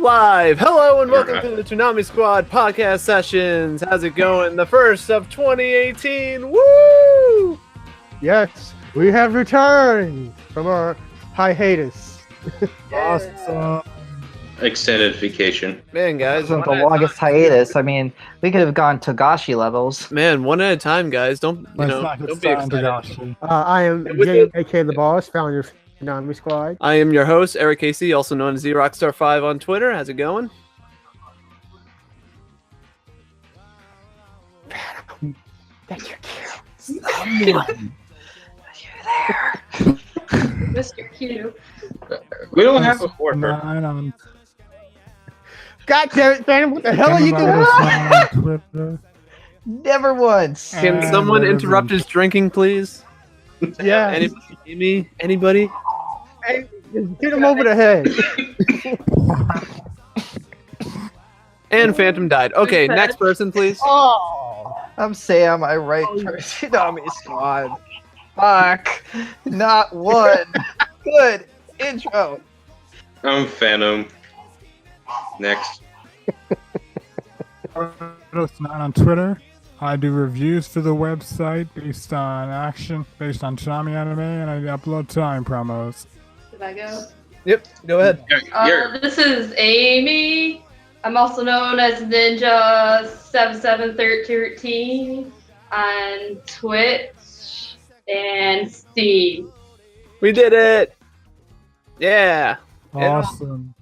Live! Hello and welcome to the Toonami Squad podcast sessions. How's it going? The first of 2018. Woo! Yes, we have returned from our hiatus. Awesome. Extended vacation. Man, guys. This isn't the longest hiatus. I mean, we could have gone Togashi levels. Man, one at a time, guys. Don't be excited. I am Jay, aka The Boss, founder of Toonami Squad. I am your host, Eric Casey, also known as ZRockstar5 on Twitter. How's it going? That's your cue. Mr. Q. We don't have a fourth. God damn it, Phantom! What the hell are you doing? Never once. Can someone interrupt his drinking, please? Yeah. Anybody? Amy? Anybody? Hey, just hit him over the head. And Phantom died. Okay, next person, please. Oh. I'm Sam. I write for Toonami Squad. Fuck. Not one. Good intro. I'm Phantom. Next. On Twitter. I do reviews for the website based on action, based on Toonami anime, and I upload time promos. Did I go? Yep, go ahead. This is Amy. I'm also known as Ninja7713 on Twitch and Steam. We did it! Yeah. Awesome.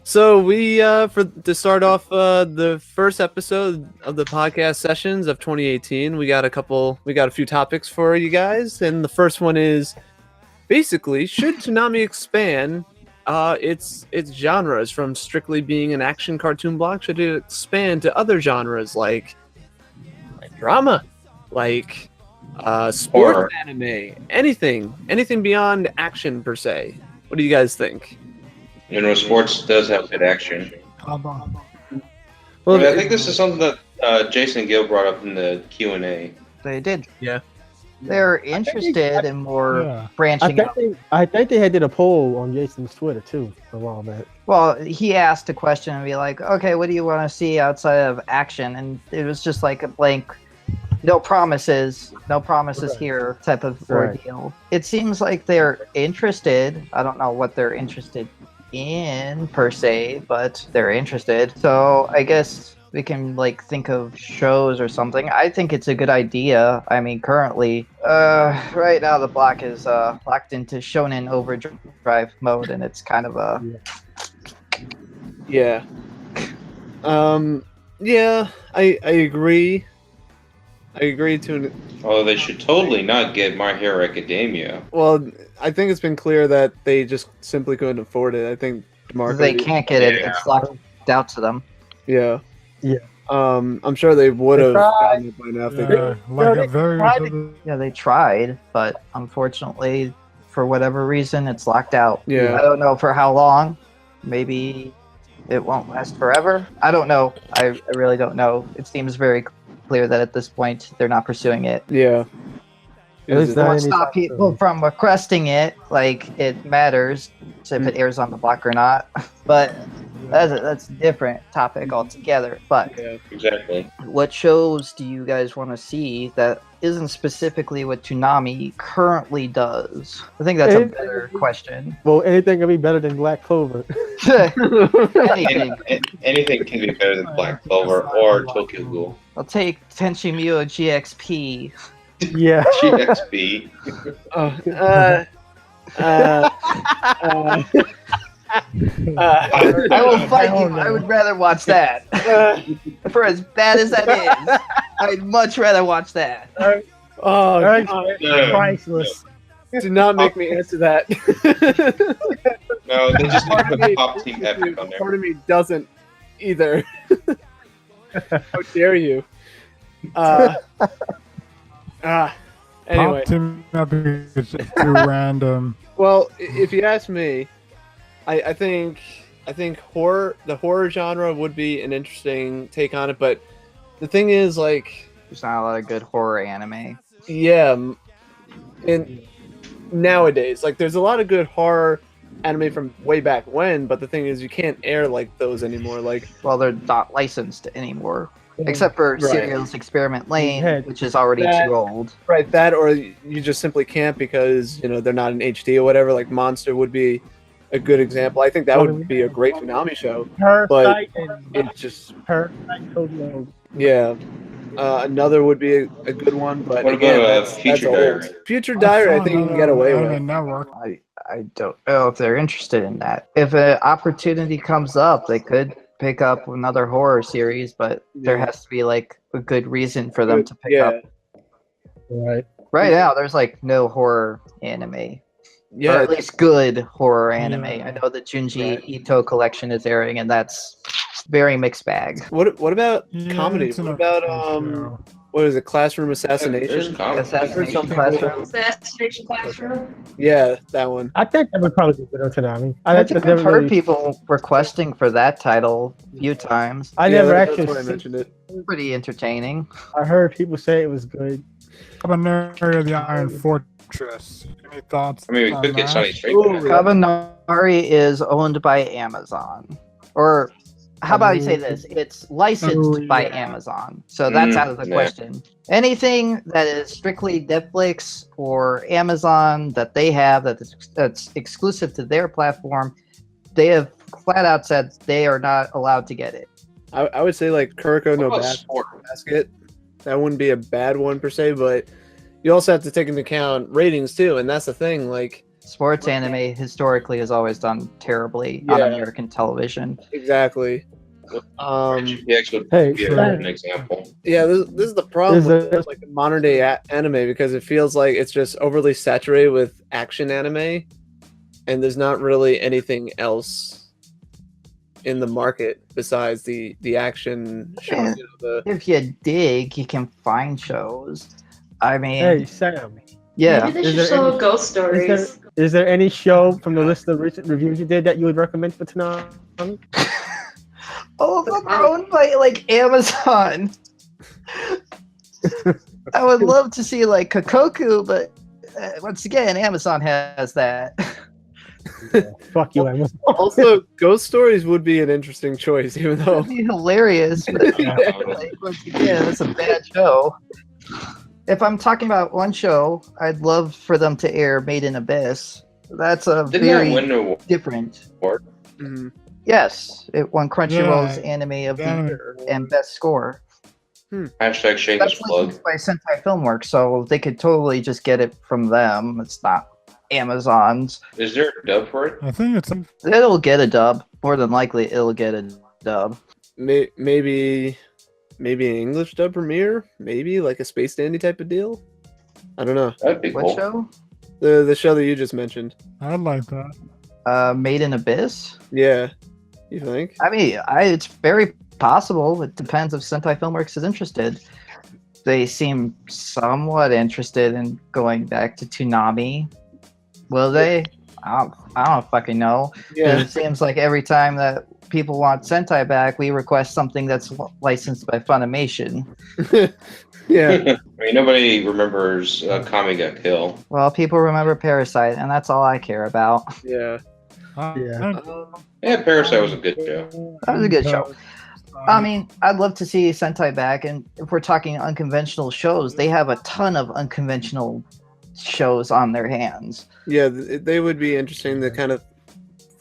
So we, to start off the first episode of the podcast sessions of 2018, we got a few topics for you guys, and the first one is basically, should Toonami expand its genres from strictly being an action cartoon block? Should it expand to other genres like drama, like sports anime, anything beyond action per se? What do you guys think? You know, sports does have good action. Well, I think this is something that Jason Gill brought up in the Q&A. They did. Yeah. They're interested in more branching out. I think they had did a poll on Jason's Twitter too a while back. Well, he asked a question and be like, okay, what do you want to see outside of action? And it was just like a blank, no promises here type of ordeal. It seems like they're interested. I don't know what they're interested in per se, but they're interested. So I guess we can like think of shows or something. I think it's a good idea. I mean, currently, right now the block is locked into Shonen Overdrive mode, and it's kind of a yeah. I agree. I agree to. Oh, they should totally not get My Hero Academia. Well, I think it's been clear that they just simply couldn't afford it. I think DeMarco. they can't get it. It's locked out to them. Yeah. Yeah. I'm sure they would have gotten it by now if they could. They tried, but unfortunately, for whatever reason, it's locked out. Yeah. I don't know for how long. Maybe it won't last forever. I don't know. I really don't know. It seems very clear that at this point they're not pursuing it. Yeah. At least It won't stop people from requesting it. Like, it matters if it airs on the block or not. But that's a different topic altogether. But Exactly. what shows do you guys want to see that isn't specifically what Toonami currently does? I think that's a better question. Well, anything can be better than Black Clover. Anything. Anything can be better than Black Clover or Tokyo Ghoul. I'll take Tenchi Muyo GXP. Yeah. GXP. I will fight you. I would rather watch that. For as bad as that is, I'd much rather watch that. Oh, Priceless. do not make me answer that. No, they just need to put the Pop Team Epic on there. Part of me doesn't either. How dare you? Anyway. Team Epic is just too random. Well, if you ask me, I think the horror genre would be an interesting take on it, but the thing is, like, There's not a lot of good horror anime. yeah, and nowadays, like, there's a lot of good horror anime from way back when, but the thing is, you can't air like those anymore. Like, Well, they're not licensed anymore, except for Right. Serial's Experiment Lane, Yeah. which is already That- too old. right, that or you just simply can't because they're not in HD or whatever. Like Monster would be a good example. I think that would be a great Toonami show. Parasite and It's just Parasite Totally. yeah. Another would be a good one, but What again, about that's Future old. Diary? Future Diary, I saw think you can another get away anime with. network. I don't know if they're interested in that. If an opportunity comes up, they could pick up another horror series, but there Yeah. has to be like a good reason for them to pick yeah, up. Right. Right now, there's like no horror anime, or yeah. at least good horror anime. Yeah. I know the Junji Right. Ito collection is airing, and that's very mixed bag. What about Yeah, comedy? it's an What about okay show. what is it? Classroom There's Assassination? comedy. I've heard some people. Assassination Classroom. Yeah, that one. I think that would probably be good on Toonami. I think never I've heard really- people requesting for that title a few times. I Yeah, never that's actually. why I mentioned it. Pretty entertaining. I heard people say it was good. Cabaneri of the Iron Fortress. Any thoughts? I mean, we on could get that? Sunny Straight. Ooh, back. Kabanari is owned by Amazon. Or how about you say this? It's licensed by Amazon. So that's out of the yeah. question. Anything that is strictly Netflix or Amazon that they have that's exclusive to their platform, they have flat out said they are not allowed to get it. I would say like Kuroko no What about sport? Basket. That wouldn't be a bad one per se, but you also have to take into account ratings too, and that's the thing. Like Sports anime historically has always done terribly on Yeah. American television. exactly. GPX would Hey, be so- an example. Yeah, this is the problem Is with it- like the modern day anime because it feels like it's just overly saturated with action anime, and there's not really anything else in the market besides the action shows. If you dig, you can find shows. I mean, Hey Sam, yeah. Maybe they Is should there show any- ghost stories. is there any show from the list of recent reviews you did that you would recommend for Toonami? All of them are owned by like Amazon. I would love to see like Kokoku, but once again, Amazon has that. Fuck you, Amazon. Also, Ghost Stories would be an interesting choice, even though It'd be hilarious. But, like, once again, it's a bad show. If I'm talking about one show, I'd love for them to air Made in Abyss. That's a Didn't that very win an award? different. Mhm. Yes, it won Crunchyroll's Yeah, Anime of the yeah. Year and Best Score. Hashtag shameless That's plug. licensed by Sentai Filmworks, so they could totally just get it from them. It's not Amazon's. Is there a dub for it? I think it's It'll get a dub. More than likely, it'll get a dub. maybe an English dub premiere, maybe like a Space Dandy type of deal. I don't know. That'd be What cool. show? The show that you just mentioned. I'd like that. Made in Abyss. Yeah, you think? I mean, it's very possible. It depends if Sentai Filmworks is interested. They seem somewhat interested in going back to Toonami. Will they? I don't fucking know. Yeah. It seems like every time that people want Sentai back, we request something that's licensed by Funimation. Yeah. I mean, nobody remembers Kami Got Kill. Well, people remember Parasite, and that's all I care about. Yeah. Yeah. Yeah, Parasite was a good show. That was a good show. I mean, I'd love to see Sentai back, and if we're talking unconventional shows, they have a ton of unconventional shows on their hands. Yeah, they would be interesting to kind of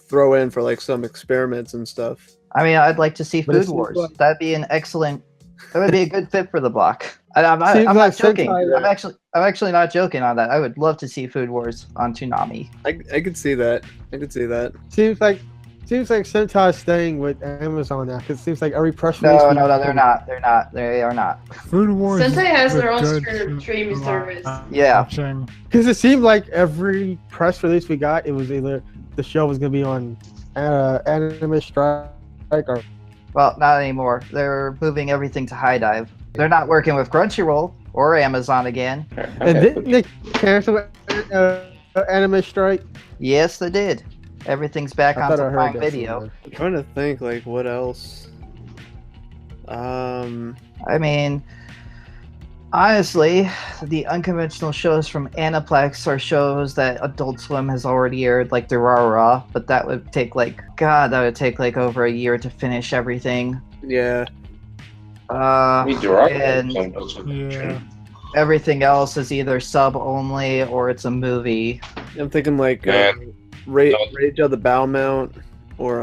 throw in for like some experiments and stuff. I mean, I'd like to see But it Food seems Wars. like- That'd be an excellent. That would be a good fit for the block. I'm Seems not like joking. Sentai- I'm actually not joking on that. I would love to see Food Wars on Toonami. I could see that. I could see that. Seems like Sentai's staying with Amazon now because it seems like every press release. No, we- they're not. They're not. They are not. Food Wars. Sentai has is their own good streaming to service. Yeah. watching. Because it seemed like every press release we got, it was either the show was gonna be on Anime Strike or Well, not anymore. They're moving everything to High Dive. They're not working with Crunchyroll or Amazon again. and didn't they cancel Anime Strike? Yes, they did. Everything's back I thought onto I heard Prime that Video. somewhere. I'm trying to think like what else. I mean, Honestly, the unconventional shows from Aniplex are shows that Adult Swim has already aired, like Durara, but that would take like over a year to finish everything. Yeah. And Yeah. everything else is either sub only or it's a movie. I'm thinking like Rage of the Bow Mount or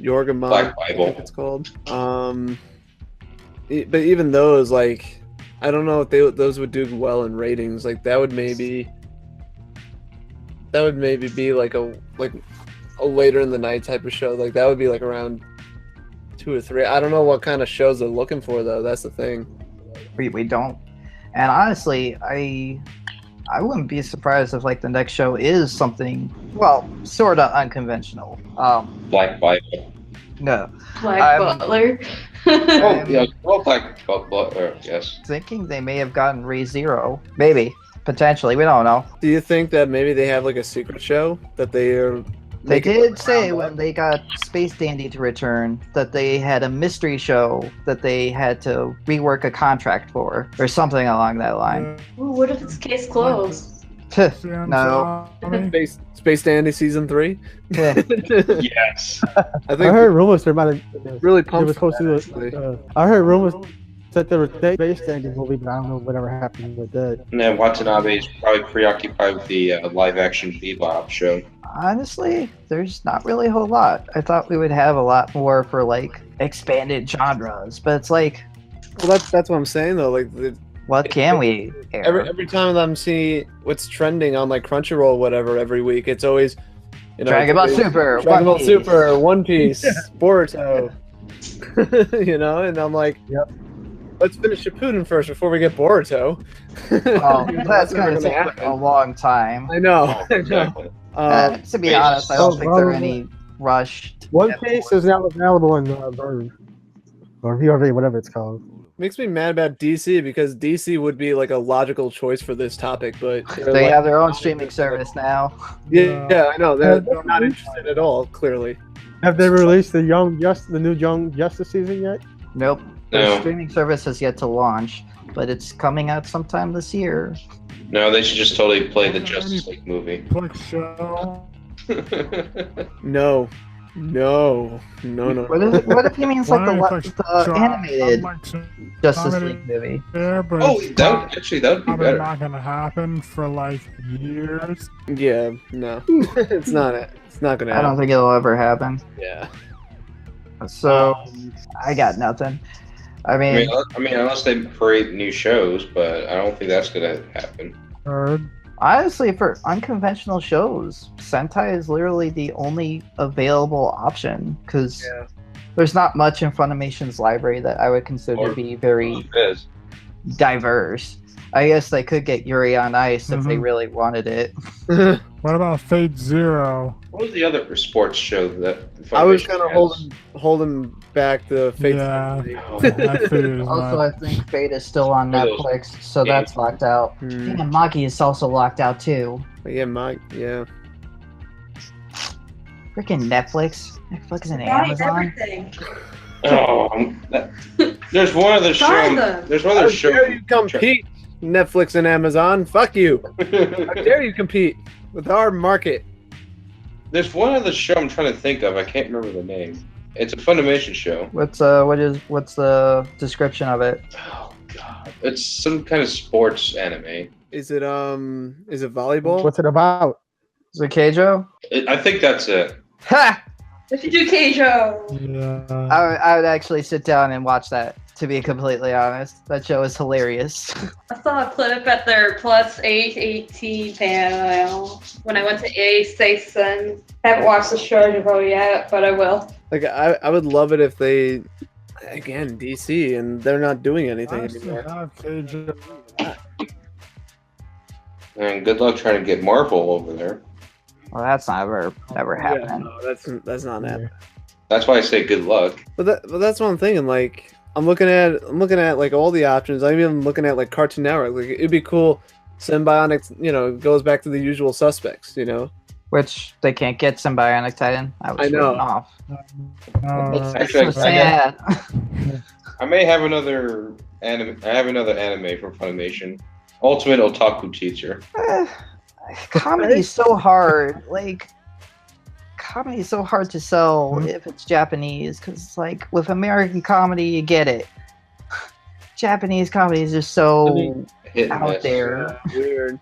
Yorgamon, Black Bible. I think it's called. But even those, like, I don't know if those would do well in ratings. Like that would maybe be like a later in the night type of show. Like that would be like around 2 or 3. I don't know what kind of shows they're looking for though. That's the thing. We don't. And honestly, I wouldn't be surprised if like the next show is something sort of unconventional. Black Bible. No. Black Butler. Black Butler. Yes. Thinking they may have gotten Re:Zero. Maybe. Potentially. We don't know. Do you think that maybe they have like a secret show that they are? They did say when they got Space Dandy to return that they had a mystery show that they had to rework a contract for, or something along that line. Ooh, what if it's case closed? No. Space Dandy season 3. Yes. I heard rumors there about it. Really They pumped. were supposed to. I heard rumors that there was a Space Dandy movie, but I don't know whatever happened with that. And then Watanabe is probably preoccupied with the live-action Bebop show. Honestly, there's not really a whole lot. I thought we would have a lot more for like expanded genres, but it's like, well, that's what I'm saying though. Like what can we air? every time I'm seeing what's trending on like Crunchyroll, or whatever, every week, it's always Dragon Ball Super, Dragon Ball One Piece. Super, One Piece, Boruto. And I'm like, yep. Let's finish Shippuden first before we get Boruto. Well, that's never going to take happen. a long time. I know. To be honest, I don't think there's any rush. One Piece is now available in Verve or VRV, whatever it's called. Makes me mad about DC because DC would be like a logical choice for this topic, but They have their own streaming service now. Yeah, I know. They're not interested at all, clearly. Have they released the new Young Justice season yet? Nope. No. Their streaming service has yet to launch, but it's coming out sometime this year. No, they should just totally play the Justice League movie. Quick show. No. What if he means like the animated Justice League movie? Yeah, but that would be probably better. not gonna happen for like years. Yeah, no. It's not it. It's not gonna I happen. don't think it'll ever happen. Yeah. So I got nothing. I mean, Unless they create new shows, but I don't think that's gonna happen. Turd. honestly, for unconventional shows, Sentai is literally the only available option because there's not much in Funimation's library that I would consider to be very diverse. I guess they could get Yuri on Ice if they really wanted it. What about Fate Zero? What was the other sports show that I was Funimation kind of has? holding back the Fate. Yeah. Oh, I figured as Also, much. I think Fate is still on One of those Netflix, so that's locked out. Hmm. And Maki is also locked out too. Yeah. Freaking Netflix. Netflix and Buying Amazon. everything. There's one other show. Darn them. There's one How other show. dare you compete, Netflix and Amazon? Fuck you. How dare you compete with our market? There's one other show I'm trying to think of. I can't remember the name. It's a Funimation show. What's the description of it? Oh god, it's some kind of sports anime. Is it volleyball? What's it about? Is it Keijo? I think that's it. Ha! If you do Keijo. Yeah. I would actually sit down and watch that, to be completely honest. That show is hilarious. I saw a clip at their plus age 18 panel when I went to A Station. Haven't watched the show yet, but I will. Like I would love it if they, again, DC, and they're not doing anything I still anymore. have Keijo. And good luck trying to get Marvel over there. Well, that's never Yeah, happening. no, that's not happening. That's why I say good luck. But that's what I'm thinking. Like I'm looking at like all the options. I'm even looking at like Cartoon Network. Like it'd be cool. Symbionics, goes back to the usual suspects. which they can't get Symbionic Titan. I was know. written off. It's Actually, so sad. I may have another anime. I have another anime from Funimation. Ultimate Otaku Teacher. Comedy is so hard. Like, comedy is so hard to sell if it's Japanese, because like with American comedy, you get it. Japanese comedy is just so Hit and out miss. there. Weird.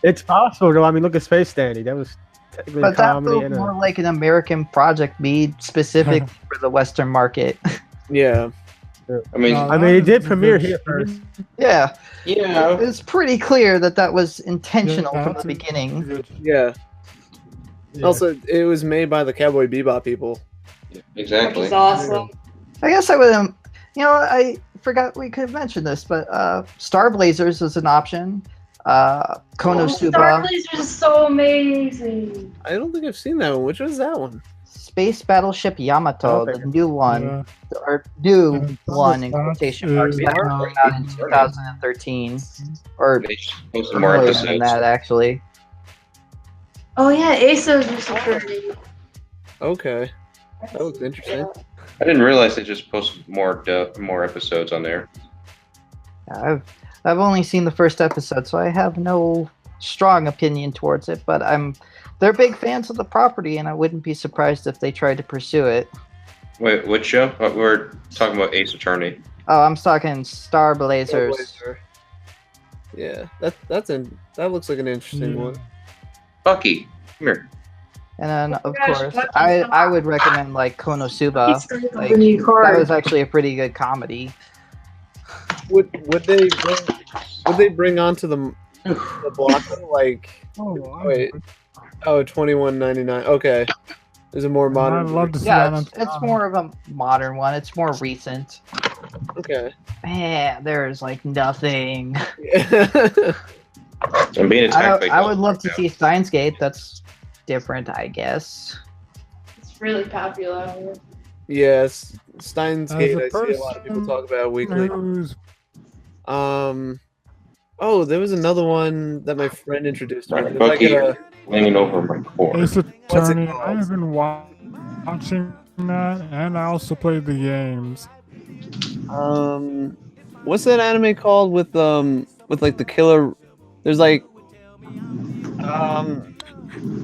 It's possible though. I mean, look at Space Dandy. That was technically But that comedy. felt more like an American project made specific for the Western market. Yeah. I mean, I mean, it did premiere here first. Yeah, yeah. it's pretty clear that that was intentional from the beginning. Yeah. Yeah. Also, it was made by the Cowboy Bebop people. Which Exactly. is awesome. I guess I would, I forgot we could mention this, but Star Blazers is an option. Konosuba, Star Blazers is so amazing. I don't think I've seen that one. Which was that one? Space Battleship Yamato, Okay. the new one, Yeah. or new one in quotation marks, is, that came out in 2013, or They posted more earlier than episodes. that actually. Oh yeah, Asos was so pretty. Okay. That looks interesting. I didn't realize they just posted more episodes on there. I've only seen the first episode, so I have no strong opinion towards it. But they're big fans of the property, and I wouldn't be surprised if they tried to pursue it. Wait, what show? We're talking about Ace Attorney. Oh, I'm talking Star Blazers. Blazer. Yeah, that looks like an interesting one. Bucky, come here. And then, of gosh, course, what I would recommend like Konosuba. He's got Like, the new that card. was actually a pretty good comedy. Would they bring onto the block like wait? Oh, $21.99. Okay, there's a more I'd modern. love to see Yeah, that on it's more of a modern one. It's more recent. Okay. Man, there's like nothing. I'm being attacked by I would love to dogs see Steins Gate. That's different, I guess. It's really popular. Yes, Steins As Gate. a I see a lot of people person talk about weekly. who's Oh, there was another one that my friend introduced me. Right, It was like Bucky. a, leaning over my core. Ace What's it Attorney. called? I have been watching that, and I also played the games. what's that anime called with like the killer? There's like,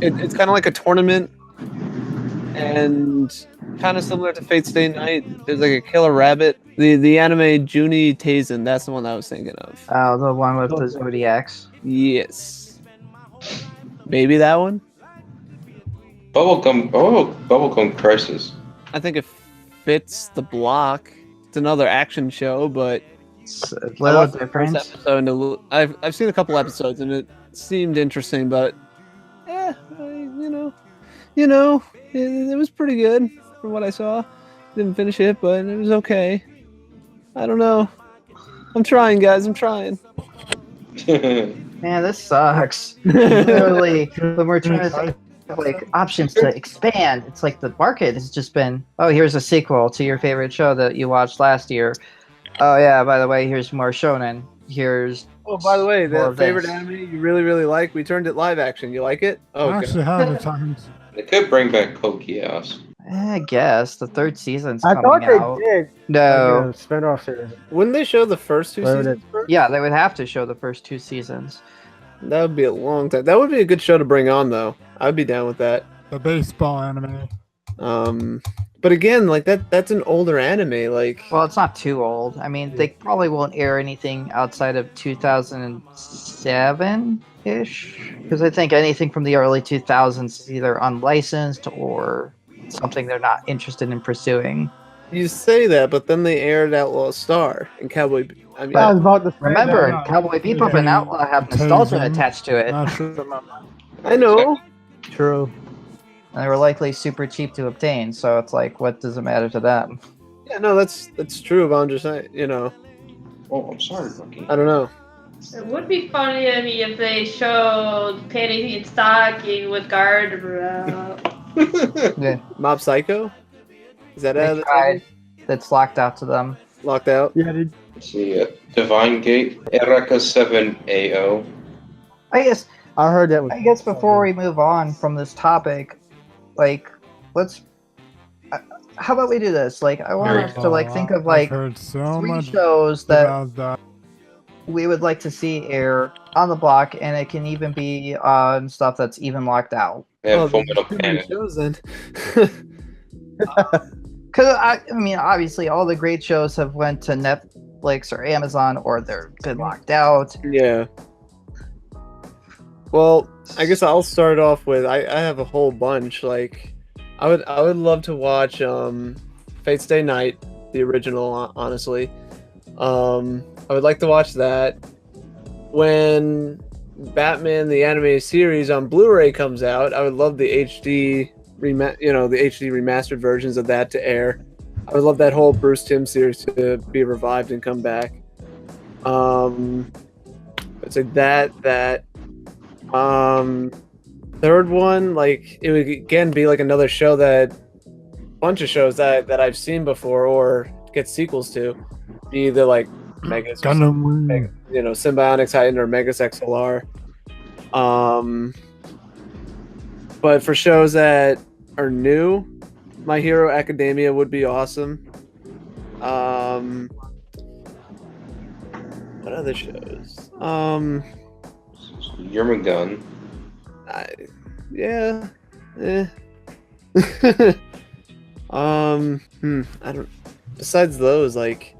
it's kind of like a tournament, and kind of similar to Fate Stay Night. There's like a killer rabbit. The anime Juni Taisen. That's the one I was thinking of. Oh, the one with the Zodiacs. Yes. Maybe that one. Bubblegum Crisis. I think it fits the block. It's another action show, but It's a I little watched the first different. episode and I've seen a couple episodes and it seemed interesting, but it was pretty good from what I saw. Didn't finish it, but it was okay. I don't know. I'm trying, guys. I'm trying. Man, this sucks. Literally, when we're trying to think of, like options to expand, it's like the market has just been, oh, here's a sequel to your favorite show that you watched last year. Oh yeah, by the way, here's more shonen. Here's Oh, by the way, More that of favorite this. anime you really, really like, we turned it live action. You like it? Oh, I okay. actually have the times. They could bring back Code Geass. I guess the third season's I coming thought they out. did. No. Like a spinoff series. Wouldn't they show the first two Whatever seasons? first? Yeah, they would have to show the first 2 seasons. That would be a long time. That would be a good show to bring on, though. I'd be down with that. The baseball anime. But again, like that's an older anime. Like, Well, it's not too old. I mean, they probably won't air anything outside of 2007-ish. Because I think anything from the early 2000s is either unlicensed or something they're not interested in pursuing. you say that, but then they aired Outlaw Star and Cowboy. I mean, I was about to say Remember, that. Cowboy Bebop and Outlaw have nostalgia Tazen. attached to it. Not sure. I know. True. And they were likely super cheap to obtain, so it's like, what does it matter to them? Yeah, no, that's true. But I'm just saying, Oh, I'm sorry, Bucky. I don't know. It would be funny if they showed Panty and Stocking with guardrail. Yeah, Mob Psycho. Is that they out of the tried. That's locked out to them. locked out? Yeah, they, Let's see, Divine Gate, Erika 7AO. I guess I heard that. I guess before we move on from this topic, like, let's. How about we do this? Like, I want us to like think of like I've heard so 3 much shows that about that. we would like to see air on the block, and it can even be on stuff that's even locked out. Yeah, Oh, Full there's Metal too many Panic. shows then. Because I mean, obviously, all the great shows have went to Netflix or Amazon, or they're been locked out. Yeah. Well, I guess I'll start off with I have a whole bunch. Like, I would love to watch Fate's Day Night, the original. Honestly, I would like to watch that. When Batman the Animated Series on Blu-ray comes out, I would love the HD the HD remastered versions of that to air. I would love that whole Bruce Timm series to be revived and come back. It's like that. Third one, like, it would again be like another show bunch of shows that I've seen before or get sequels to. Be either like Megas, Symbionix Titan or Megas XLR. But for shows that are new, My Hero Academia would be awesome. What other shows? Yermagun. Yeah. I don't. Besides those, like.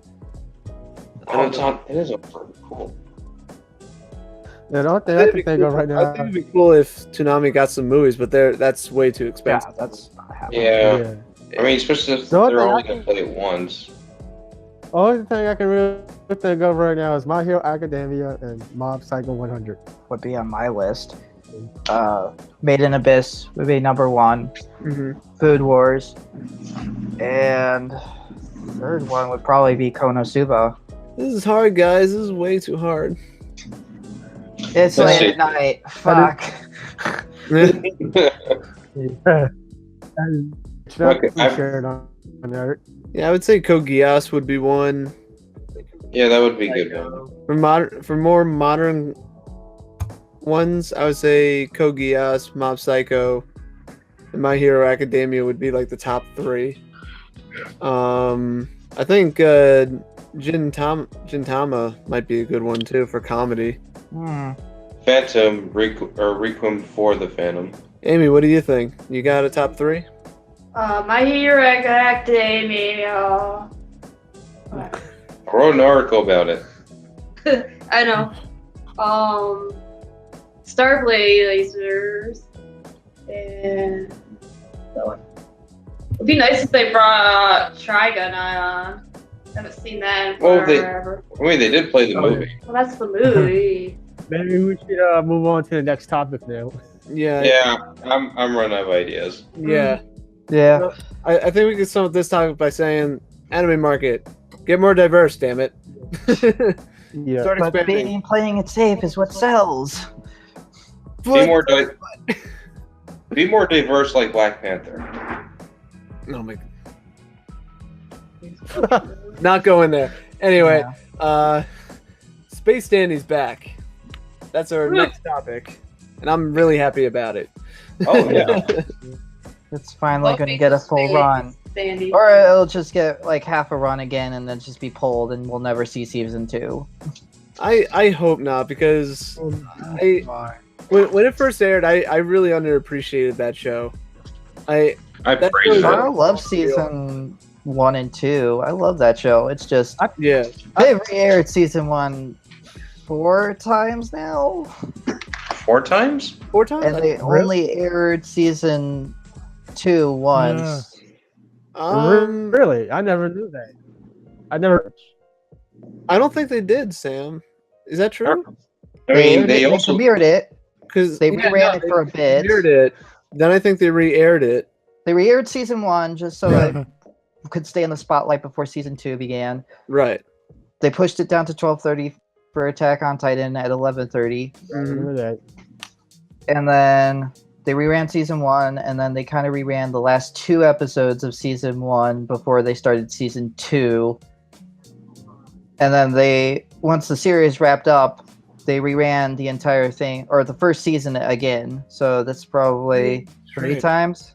Oh, it is pretty cool. Yeah, the only thing I can think of right I now. think it'd be cool if Toonami got some movies, but that's way too Yeah, expensive. that's not happening. Yeah. I mean, especially if So they're I only think- gonna play it once. The only thing I can really think of right now is My Hero Academia and Mob Psycho 100. Would be on my list. Made in Abyss would be number 1. Mhm. Food Wars, and third one would probably be Konosuba. This is hard, guys. This is way too hard. It's Let's late see. at night. Fuck. It's not Okay, really shared on there. Yeah, I would say Code Geass would be one. Yeah, that would be a good one. For more modern ones, I would say Code Geass, Mob Psycho, and My Hero Academia would be like the top 3. I think Gintama might be a good one too for comedy. Phantom Requiem for the Phantom. Amy, what do you think? You got a top 3? My Hero Academia. I wrote an article about it. I know. Starbladers. And that one. It'd be nice if they brought Trigun on. I haven't seen that in Well, forever. I mean, they did play the movie. Well, that's the movie. Maybe we should move on to the next topic now. Yeah. Yeah, I'm running out of ideas. Yeah. Yeah. I think we could sum up this topic by saying anime market, get more diverse, damn it. Yeah. Start But expanding. playing it safe is what sells. Be more diverse like Black Panther. Oh my. Not going there. Anyway, Space Dandy's back. That's our next topic, and I'm really happy about it. Oh yeah. It's finally going to get a full run. Sandy. Or it'll just get like half a run again and then just be pulled and we'll never see season 2. I hope not, because when it first aired, I really underappreciated that show. I That's praise really- I it. love season 1 and 2. I love that show. It's just Yeah. they've aired season 1 4 times now, 4 times? 4 times. and they only aired season 2 once. Really? I never knew that. I don't think they did, Sam. Is that true? I mean, they also premiered it. Because They reran it for a bit. Aired it. Then I think they re-aired it. They re-aired season 1 just so it could stay in the spotlight before season 2 began. Right. They pushed it down to 12:30 for Attack on Titan at 11:30. remember that. And then they reran season 1, and then they kind of reran the last 2 episodes of season 1 before they started season 2. And then once the series wrapped up, they reran the entire thing or the first season again. So that's probably three times.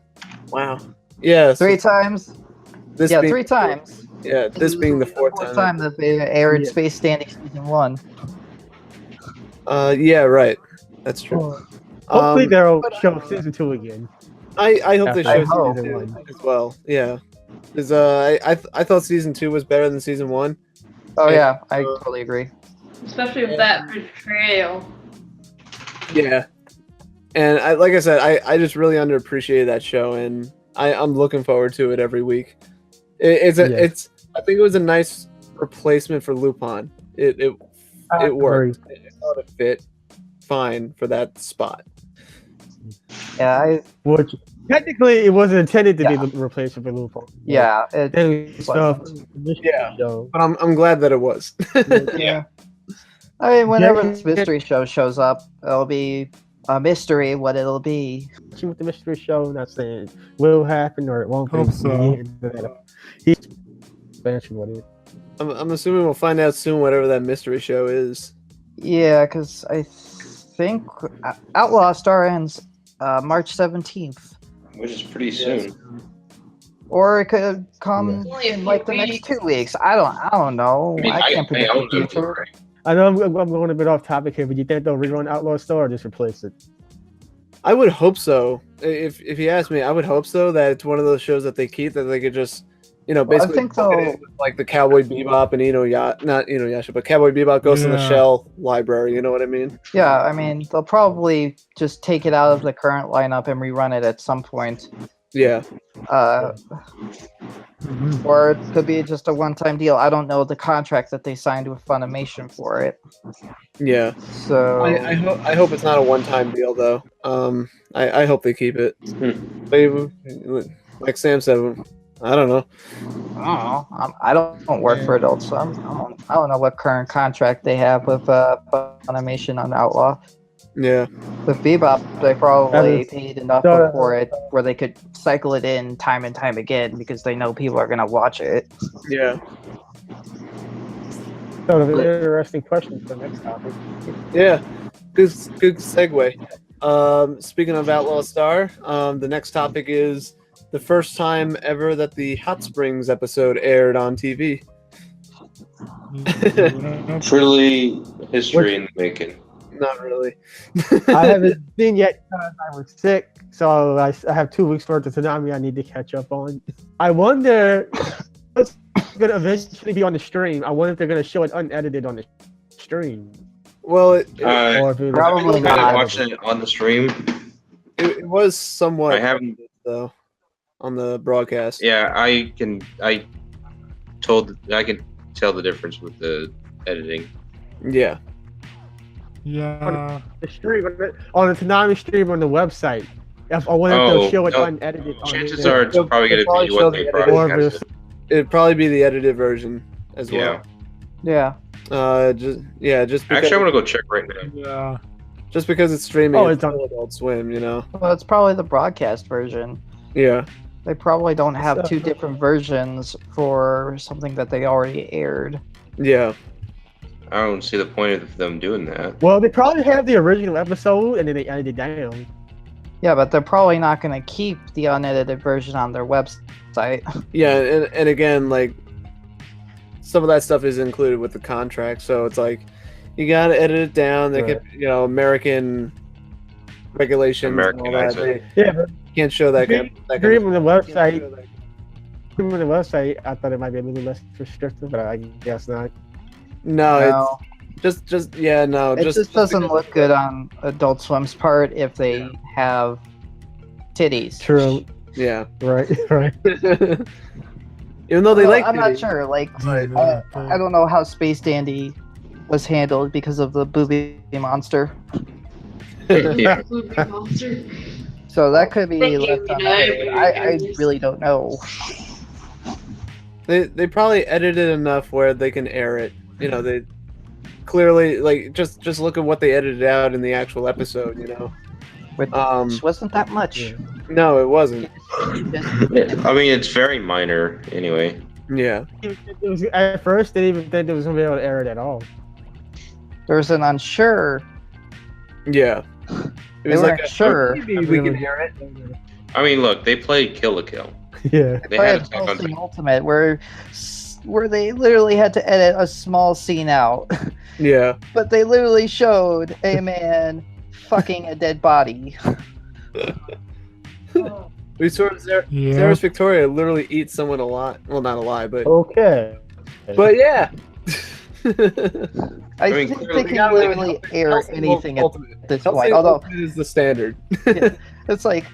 Wow. Yeah. Three times. This Yeah, being, 3 times. Yeah, this being the fourth time. that they aired Space Standing season 1. Yeah, right. That's true. Hopefully they'll show season 2 again. I hope they show hope. season 2 as well. Yeah. Because I thought season 2 was better than season 1. Oh yeah, I totally agree. Especially with that portrayal. Yeah. And like I said, I just really underappreciated that show, and I'm looking forward to it every week. I think it was a nice replacement for Lupin. It worked. I thought it fit fine for that spot. Yeah, Which technically it wasn't intended to be the replacement for Lupin. Yeah, But I'm glad that it was. Yeah. I mean, whenever this mystery show shows up, it'll be a mystery what it'll be. With the mystery show, not saying will happen or it won't. Hope so. He's expansion what it. I'm assuming we'll find out soon whatever that mystery show is. Yeah, because I think Outlaw Star ends March 17th. Which is pretty soon. Or it could come in like the next 2 weeks. I don't know. I can't predict the future. I know I'm going a bit off topic here, but you think they'll rerun Outlaw Star or just replace it? I would hope so. If you ask me, I would hope so that it's one of those shows that they keep that they could just, basically I think so. Like the Cowboy Bebop and not Inuyasha, but Cowboy Bebop Ghost in the Shell library. You know what I mean? Yeah, I mean they'll probably just take it out of the current lineup and rerun it at some point. Yeah. Or it could be just a one-time deal. I don't know the contract that they signed with Funimation for it. Yeah. So I hope it's not a one-time deal though. I hope they keep it. Like Sam said, I don't know. I don't work for Adult Swim. I don't know what current contract they have with Funimation on Outlaw. Yeah. With Bebop, they probably paid enough for it where they could cycle it in time and time again because they know people are going to watch it. Yeah. So, an interesting question for the next topic. Yeah. Good segue. Speaking of Outlaw Star, the next topic is the first time ever that the Hot Springs episode aired on TV. Truly history in the making. Not really. I haven't seen yet because I was sick, so I have 2 weeks worth of Toonami I need to catch up on. I wonder what's going to eventually be on the stream. I wonder if they're going to show it unedited on the stream. Well, Probably not. Watching it on the stream. It was somewhat. I haven't though on the broadcast. Yeah, I can tell the difference with the editing. Yeah. Yeah. The stream on the Toonami stream on the website. I wonder if they'll show it unedited. Chances are it's probably going to be what they broadcast. It'd probably be the edited version as well. Yeah. Just because, actually, I'm gonna go check right now. Yeah. Just because it's streaming, it's on Adult Swim, Well, it's probably the broadcast version. Yeah. They probably don't have two different versions for something that they already aired. Yeah. I don't see the point of them doing that. Well, they probably have the original episode and then they edited it down. Yeah, but they're probably not going to keep the unedited version on their website. Yeah, and again, like, some of that stuff is included with the contract, so it's like, you gotta edit it down. They could, American regulations. Americanize it. But can't show that. Stream on the website. Stream on the website. I thought it might be a little less restrictive, but I guess not. No, it's just no. It just doesn't look good on Adult Swim's part if they have titties. True. Yeah. Right. Even though they like. I'm not sure. Like, I don't know how Space Dandy was handled because of the booby monster. Yeah. Booby monster. So that could be left unedited. I really don't know. They probably edited enough where they can air it. They clearly, like, just look at what they edited out in the actual episode. Which wasn't that much. No, it wasn't. I mean, it's very minor anyway. Yeah. It was, at first, they didn't even think they was gonna be able to air it at all. There was an unsure. Yeah. They weren't sure. Maybe we can hear it. I mean, look, they played Kill la Kill. Yeah. They Played had Attack on Hellsing Titan. Ultimate, where they literally had to edit a small scene out, Yeah. but they literally showed a man fucking a dead body. We saw Yeah. Sarah's Victoria literally eat someone alive. Well, not alive, but Okay. yeah. I mean, think clearly they can literally air anything at this point. Although is the standard. it's like,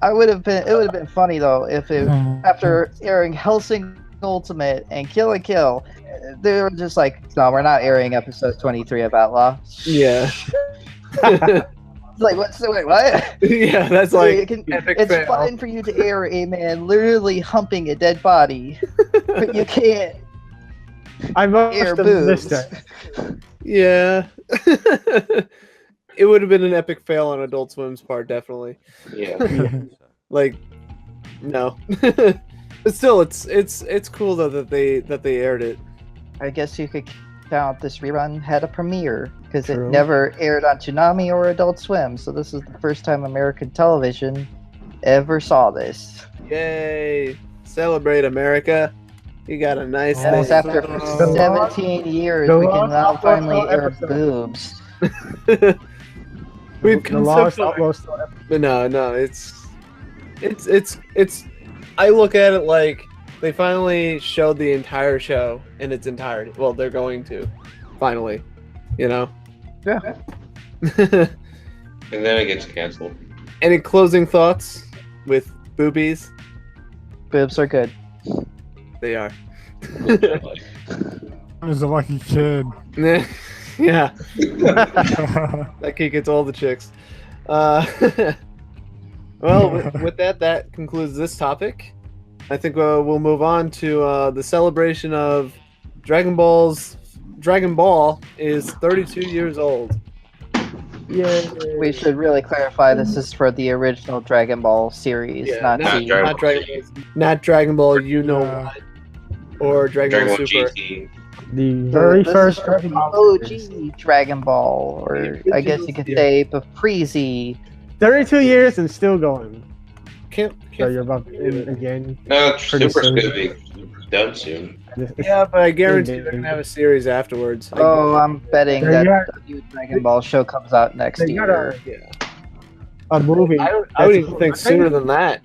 it would have been funny though if after airing Hellsing Ultimate and Kill la Kill, they were just like, no, we're not airing episode 23 of Outlaw. Yeah. It's like, wait, what? Yeah, that's like epic it's fail. fine for you to air a man literally humping a dead body, but you can't I must air have boobs. missed that. Yeah. It would have been an epic fail on Adult Swim's part, definitely. Yeah. Like, no. But still, it's cool though that they aired it. I guess you could count this rerun had a premiere because it True. never aired on Toonami or Adult Swim. So this is the first time American television ever saw this. Yay! Celebrate America! You got a nice. And it's thing. after The 17 years the we can now last finally Outlaw air episode. boobs. We've The come so lost far. Outlaw Star. But no, it's. I look at it like they finally showed the entire show in its entirety. Well, they're going to, finally, you know. Yeah. And then it gets canceled. Any closing thoughts with boobies? Boobs are good. They are. He's a lucky kid. Yeah, that kid gets all the chicks. Well, with that concludes this topic. I think we'll move on to the celebration of Dragon Ball is 32 years old. Yeah. We should really clarify this is for the original Dragon Ball series, not not the Dragon not Dragon Ball. You know Yeah. what? Or Dragon Ball Super. GT. The very this first is Dragon the Ball series. OG Dragon Ball, or I guess you could say Paprizi. 32 years and still going. Can't. So you're about to end it again. No, Pretty Super's soon. gonna be done soon. Yeah, but I guarantee they're gonna have a series afterwards. Oh, I'm betting They that got- the new Dragon Ball show comes out next They got year. a movie. I would even think sooner than that.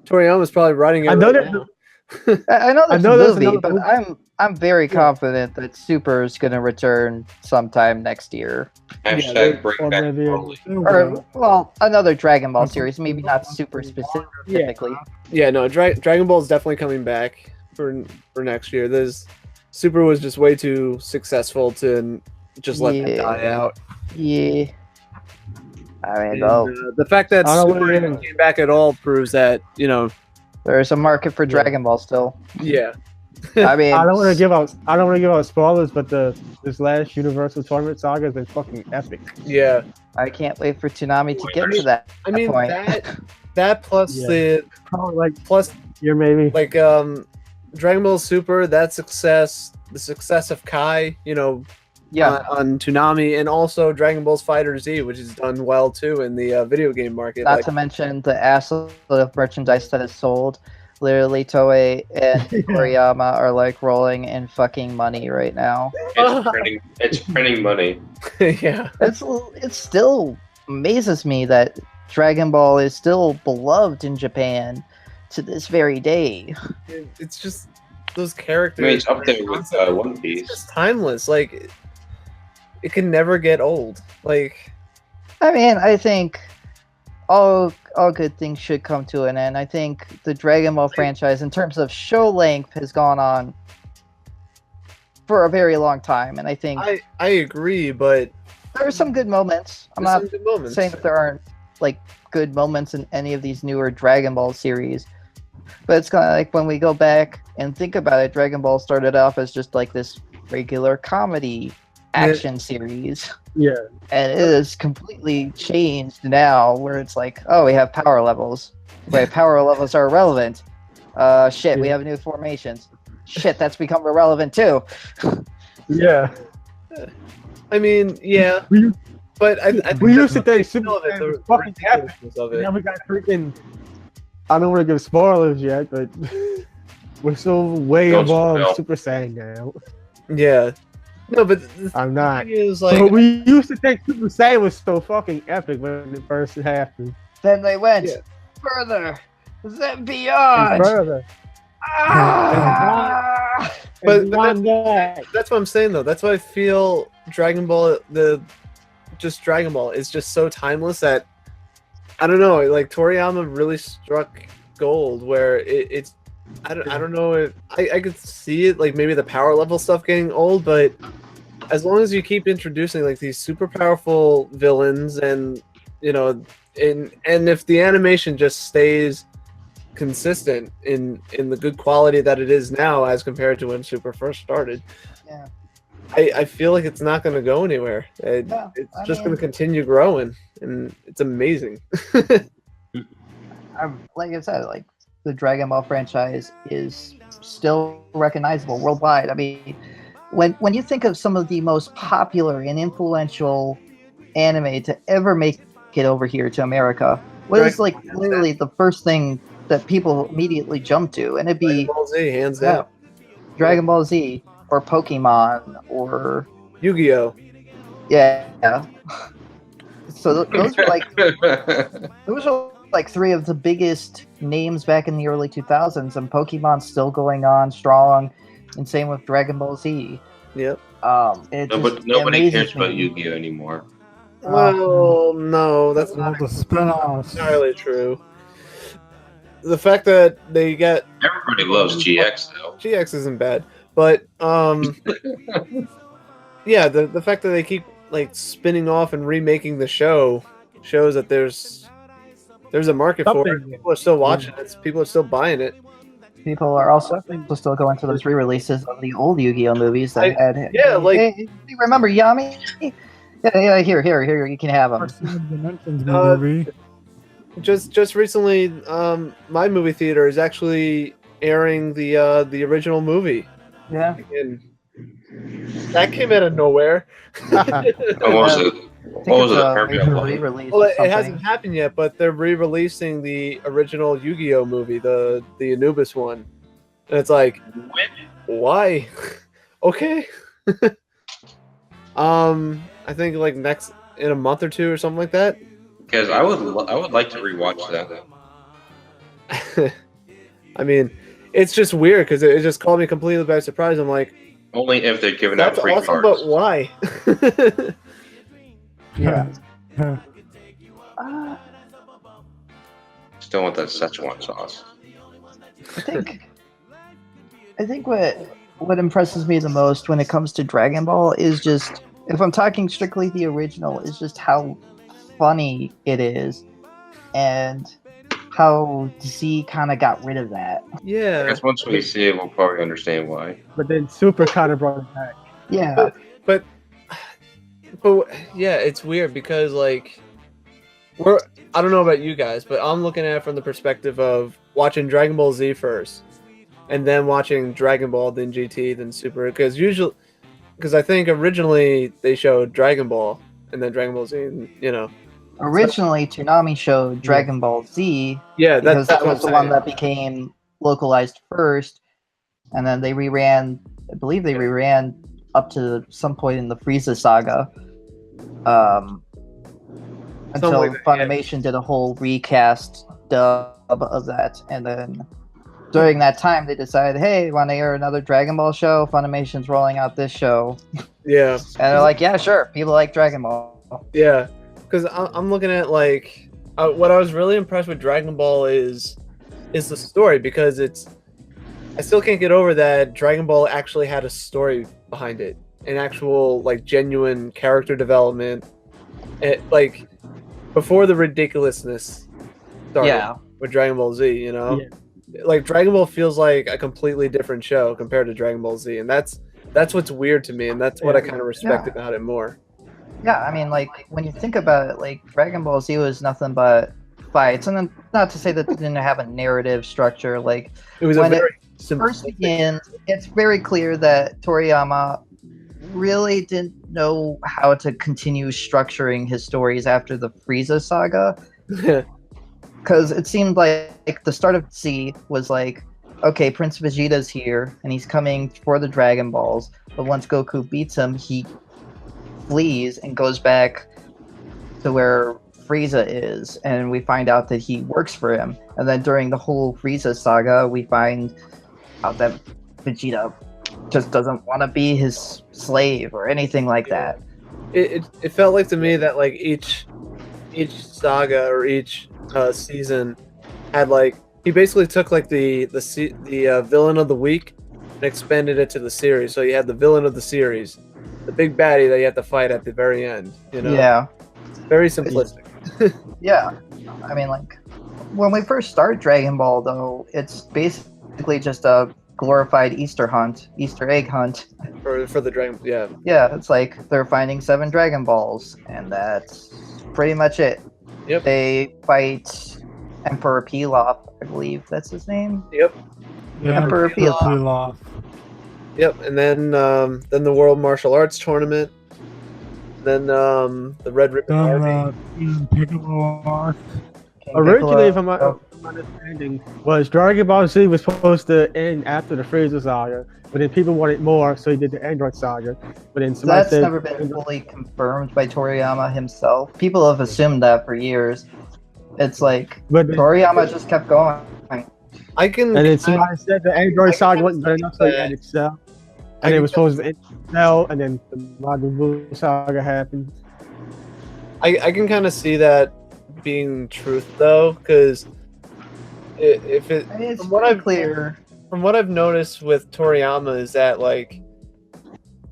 Toriyama's probably writing it. I know right that- now. I know there's know a there's movie, another but movie. I'm very confident that Super is going to return sometime next year. Hashtag bring or back maybe- Broly. Or, well, another Dragon Ball series, maybe not Super specifically. Yeah, no, Dragon Ball is definitely coming back for next year. Super was just way too successful to just let that Yeah. die out. Yeah. I mean, And, though, the fact that I don't Super really- even came back at all proves that there's a market for Dragon Ball still. yeah. I mean, I don't want to give out spoilers, but this last Universal Tournament saga has been fucking epic. Yeah. I can't wait for Toonami to get to that. I mean point. that plus Yeah. Probably like plus year maybe. like Dragon Ball Super, the success of Kai, Yeah. on Toonami, and also Dragon Ball's Fighter Z, which has done well too in the video game market. Not to mention the assload of merchandise that is sold. Literally, Toei and Toriyama are like rolling in fucking money right now. It's printing money. yeah. It still amazes me that Dragon Ball is still beloved in Japan to this very day. It's just those characters. I mean, it's up there with One It's Piece. just timeless. Like it can never get old. Like I mean, I think all good things should come to an end. I think the Dragon Ball franchise, in terms of show length, has gone on for a very long time, and I think I agree, but there are some good moments. I'm there's not some good moments. saying that there aren't like good moments in any of these newer Dragon Ball series, but it's kind of like when we go back and think about it, Dragon Ball started off as just like this regular comedy action series, Yeah. and it is completely changed now, where it's like, oh, we have power levels. Wait, power levels are irrelevant. Shit, we have new formations. Shit, that's become irrelevant too. Yeah. I mean, yeah, We, but I think we used to think that's Super the Saiyan was fucking epic. ridiculousness of it. Now we got freaking. I don't want to give spoilers yet, but we're so way Don't above spoil. Super Saiyan now. Yeah. No, but the I'm not. thing is, But like, we used to think Super Saiyan was so fucking epic when it first happened. Then they went Yeah. further, then And beyond. further. Ah! But- And beyond that. that's what I'm saying though. That's why I feel Dragon Ball, Dragon Ball is just so timeless that I don't know. Like Toriyama really struck gold where it's. I don't know if I could see it, like maybe the power level stuff getting old, but as long as you keep introducing like these super powerful villains and and if the animation just stays consistent in the good quality that it is now as compared to when Super first started, Yeah. I feel like it's not going to go anywhere. Yeah, It's I just mean- going to continue growing, and it's amazing. Like I said, like the Dragon Ball franchise is still recognizable worldwide. I mean, when you think of some of the most popular and influential anime to ever make it over here to America, what is like literally the first thing that people immediately jump to? And it'd Dragon be Ball Z, hands yeah, down. Dragon Ball Z or Pokemon or Yu-Gi-Oh. yeah. So those were like three of the biggest names back in the early 2000s, and Pokemon's still going on strong, and same with Dragon Ball Z. Yep. Nobody cares about Yu-Gi-Oh anymore. Well, no, that's All not the spin-offs. entirely true. The fact that they get Everybody loves GX though. GX isn't bad, but yeah, the fact that they keep like spinning off and remaking the show shows that there's a market for it. Something. People are still watching it. People are still buying it. People are also still going to those re-releases of the old Yu-Gi-Oh movies that had. yeah, like- hey, you remember Yami? Yeah, here, you can have them. First Dimensions Uh, movie. Just recently, my movie theater is actually airing the original movie. Yeah. And that came out of nowhere. What was it? What was it? Major re-release. Well, or it hasn't something. happened yet, but they're re-releasing the original Yu-Gi-Oh movie, the Anubis one, and it's like, why? Okay. I think like next in a month or two or something like that. Because I would like to rewatch that. I mean, it's just weird because it just caught me completely by surprise. I'm like, Only if they're giving out that's free awesome, cards. but why? Yeah. Still want that Szechuan sauce. I think what impresses me the most when it comes to Dragon Ball is just, if I'm talking strictly the original, is just how funny it is, and how Z kind of got rid of that. I Yeah, guess once we see it, we'll probably understand why. But then Super kind of brought it back. Yeah. but yeah, it's weird because like I don't know about you guys, but I'm looking at it from the perspective of watching Dragon Ball Z first, and then watching Dragon Ball, then GT, then Super. Because I think originally they showed Dragon Ball and then Dragon Ball Z, and, Originally, Toonami showed Dragon Ball Z yeah, because that's that was the what one I'm that became localized first, and then they reran. I believe they reran up to some point in the Frieza saga, until like that, yeah. Funimation did a whole recast dub of that, and then during that time they decided, hey, want to air another Dragon Ball show? Funimation's rolling out this show, Yeah, and they're like, yeah, sure, people like Dragon Ball. yeah. Because I'm looking at like what I was really impressed with Dragon Ball is the story, because I still can't get over that Dragon Ball actually had a story behind it, an actual like genuine character development, like before the ridiculousness started Yeah. with Dragon Ball Z. Like Dragon Ball feels like a completely different show compared to Dragon Ball Z, and that's what's weird to me, and that's what I kind of respect about it more. Yeah, I mean, like, when you think about it, like, Dragon Ball Z was nothing but fights, and then not to say that it didn't have a narrative structure. Like, It was when a very first begins, it's very clear that Toriyama really didn't know how to continue structuring his stories after the Frieza saga. Because it seemed like the start of C was like, okay, Prince Vegeta's here, and he's coming for the Dragon Balls. But once Goku beats him, he flees and goes back to where Frieza is, and we find out that he works for him. And then during the whole Frieza saga, we find out that Vegeta just doesn't want to be his slave or anything like that. It felt like to me that like each saga or each season had like he basically took like the villain of the week and expanded it to the series. So you had the villain of the series, the big baddie that you have to fight at the very end. You know? Yeah. It's very simplistic. Yeah. I mean, like, when we first start Dragon Ball, though, it's basically just a glorified Easter egg hunt. For the Dragon, yeah. Yeah, it's like they're finding 7 Dragon Balls, and that's pretty much it. Yep. They fight Emperor Pilaf, I believe that's his name. Yep. Yeah, Emperor Pilaf. Yep. And then the World Martial Arts Tournament. Then the Red Ribbon Army. Piccolo arc. King Originally, Piccolo. from my understanding, was Dragon Ball Z was supposed to end after the Frieza saga, but then people wanted more, so he did the Android saga. But then somebody That's said, never been fully confirmed by Toriyama himself. People have assumed that for years. It's like but then, Toriyama just kept going. I can. and then somebody said the Android saga wasn't good enough, so he that- ended Cell. And it was supposed to end Cell, and then the Majin Buu saga happened. I can kind of see that being truth though, because if it I mean, it's from what pretty I've clear. from what I've noticed with Toriyama is that like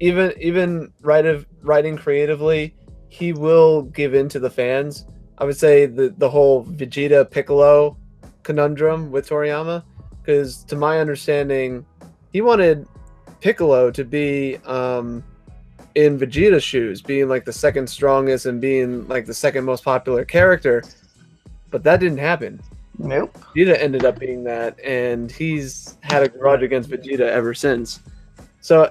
even writing creatively, he will give in to the fans. I would say the whole Vegeta Piccolo conundrum with Toriyama, because to my understanding, he wanted Piccolo to be in Vegeta's shoes, being like the second strongest and being like the second most popular character, but that didn't happen. Nope. Vegeta ended up being that, and he's had a grudge against Vegeta ever since. So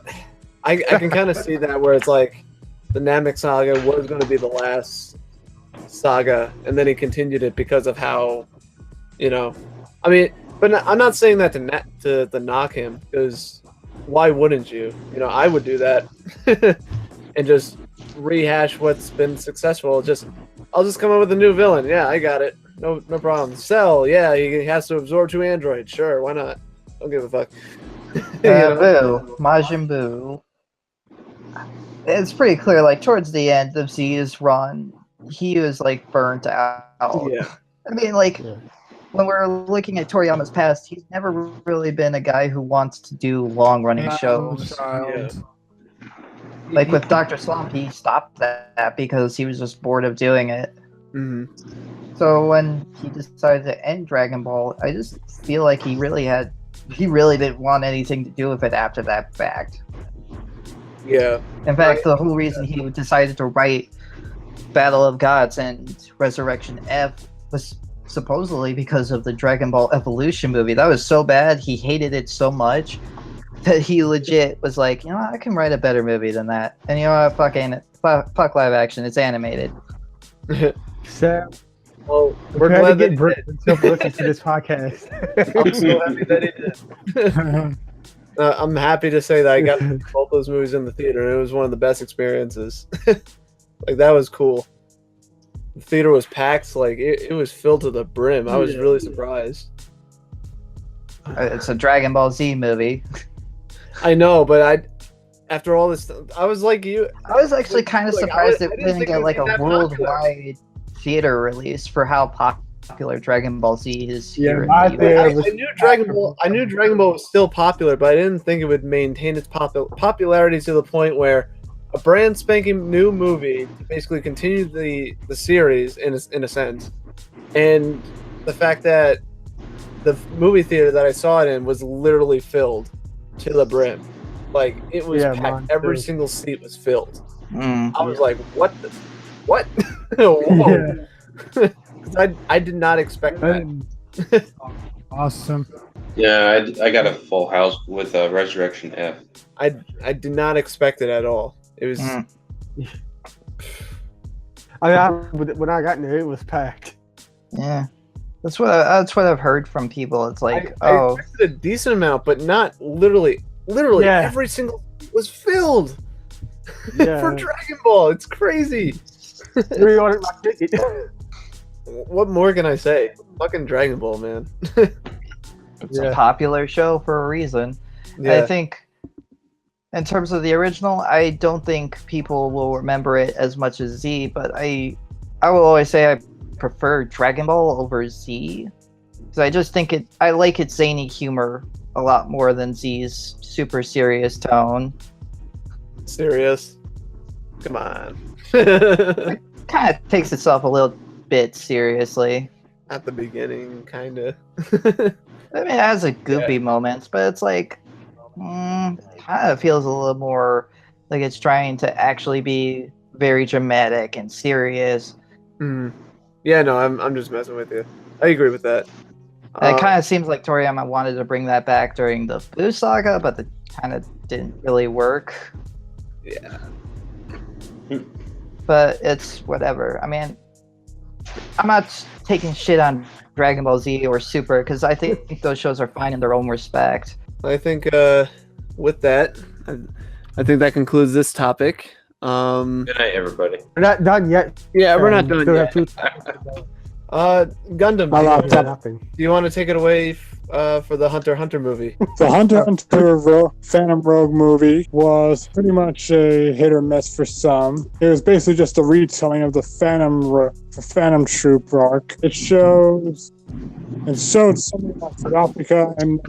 I can kind of see that where it's like the Namek saga was going to be the last saga, and then he continued it because of how, I mean, but I'm not saying that to knock him, because why wouldn't you? I would do that and just rehash what's been successful. I'll just come up with a new villain. Yeah, I got it. No problem. Cell, yeah, he has to absorb 2 androids. Sure, why not? Don't give a fuck. Boo. Majin Buu. It's pretty clear, like, towards the end of Z's run, he was, like, burnt out. Yeah. I mean, like, Yeah. when we're looking at Toriyama's past, he's never really been a guy who wants to do long-running shows. Child. Like, with Dr. Slump, he stopped that because he was just bored of doing it. Mhm. So when he decided to end Dragon Ball, I just feel like he really didn't want anything to do with it after that fact. Yeah. In fact, the whole reason he decided to write Battle of Gods and Resurrection F was supposedly because of the Dragon Ball Evolution movie. That was so bad, he hated it so much that he legit was like, I can write a better movie than that. And you know what, fuck live action, it's animated. So, Well, we're we're glad glad to that get Britt to listen to this podcast. I'm so happy that he did. I'm happy to say that I got to see both those movies in the theater, and it was one of the best experiences. Like, that was cool. The theater was packed, like it was filled to the brim. I was really surprised. It's a Dragon Ball Z movie. I know, but after all this, I was like you. I was actually kind of Like, surprised I it didn't didn't think it get was like a that popular. worldwide theater release for how popular Dragon Ball Z is Yeah, here my in the theater US. I knew Dragon Ball. I knew Dragon Ball was still popular, but I didn't think it would maintain its popularity to the point where a brand spanking new movie to basically continue the series in a sense, and the fact that the movie theater that I saw it in was literally filled to the brim, like it was Yeah, packed. mine Every too. single seat was filled. Mm. I was like, what? What? Whoa! Yeah. 'Cause I did not expect that. Awesome. Yeah, I got a full house with Resurrection F. I did not expect it at all. It was. When I got there, it was packed. Yeah, that's what I've heard from people. It's like, I expected a decent amount, but not literally Yeah. every single was filled Yeah. for Dragon Ball. It's crazy. Reordered my ticket. What more can I say? Fucking Dragon Ball, man. it's a popular show for a reason. I think, in terms of the original, I don't think people will remember it as much as Z, but I will always say I prefer Dragon Ball over Z, because I just think I like its zany humor a lot more than Z's super serious tone. Serious? Come on. Kind of takes itself a little bit seriously. At the beginning, kind of. I mean, it has a goofy moments, but it's like, kind of feels a little more like it's trying to actually be very dramatic and serious. Yeah, no, I'm just messing with you. I agree with that. And it kind of seems like Toriyama wanted to bring that back during the Boo Saga, but it kind of didn't really work. Yeah. But it's whatever. I mean, I'm not taking shit on Dragon Ball Z or Super, because I think those shows are fine in their own respect. I think with that, I think that concludes this topic. Good night, everybody. We're not done yet. Yeah, we're not done Still yet. have two. Gundam, Nothing. do you want to take it away for the Hunter x Hunter movie? The Hunter x Hunter Phantom Rogue movie was pretty much a hit or miss for some. It was basically just a retelling of the Phantom Troop arc. It showed something about Kurapika and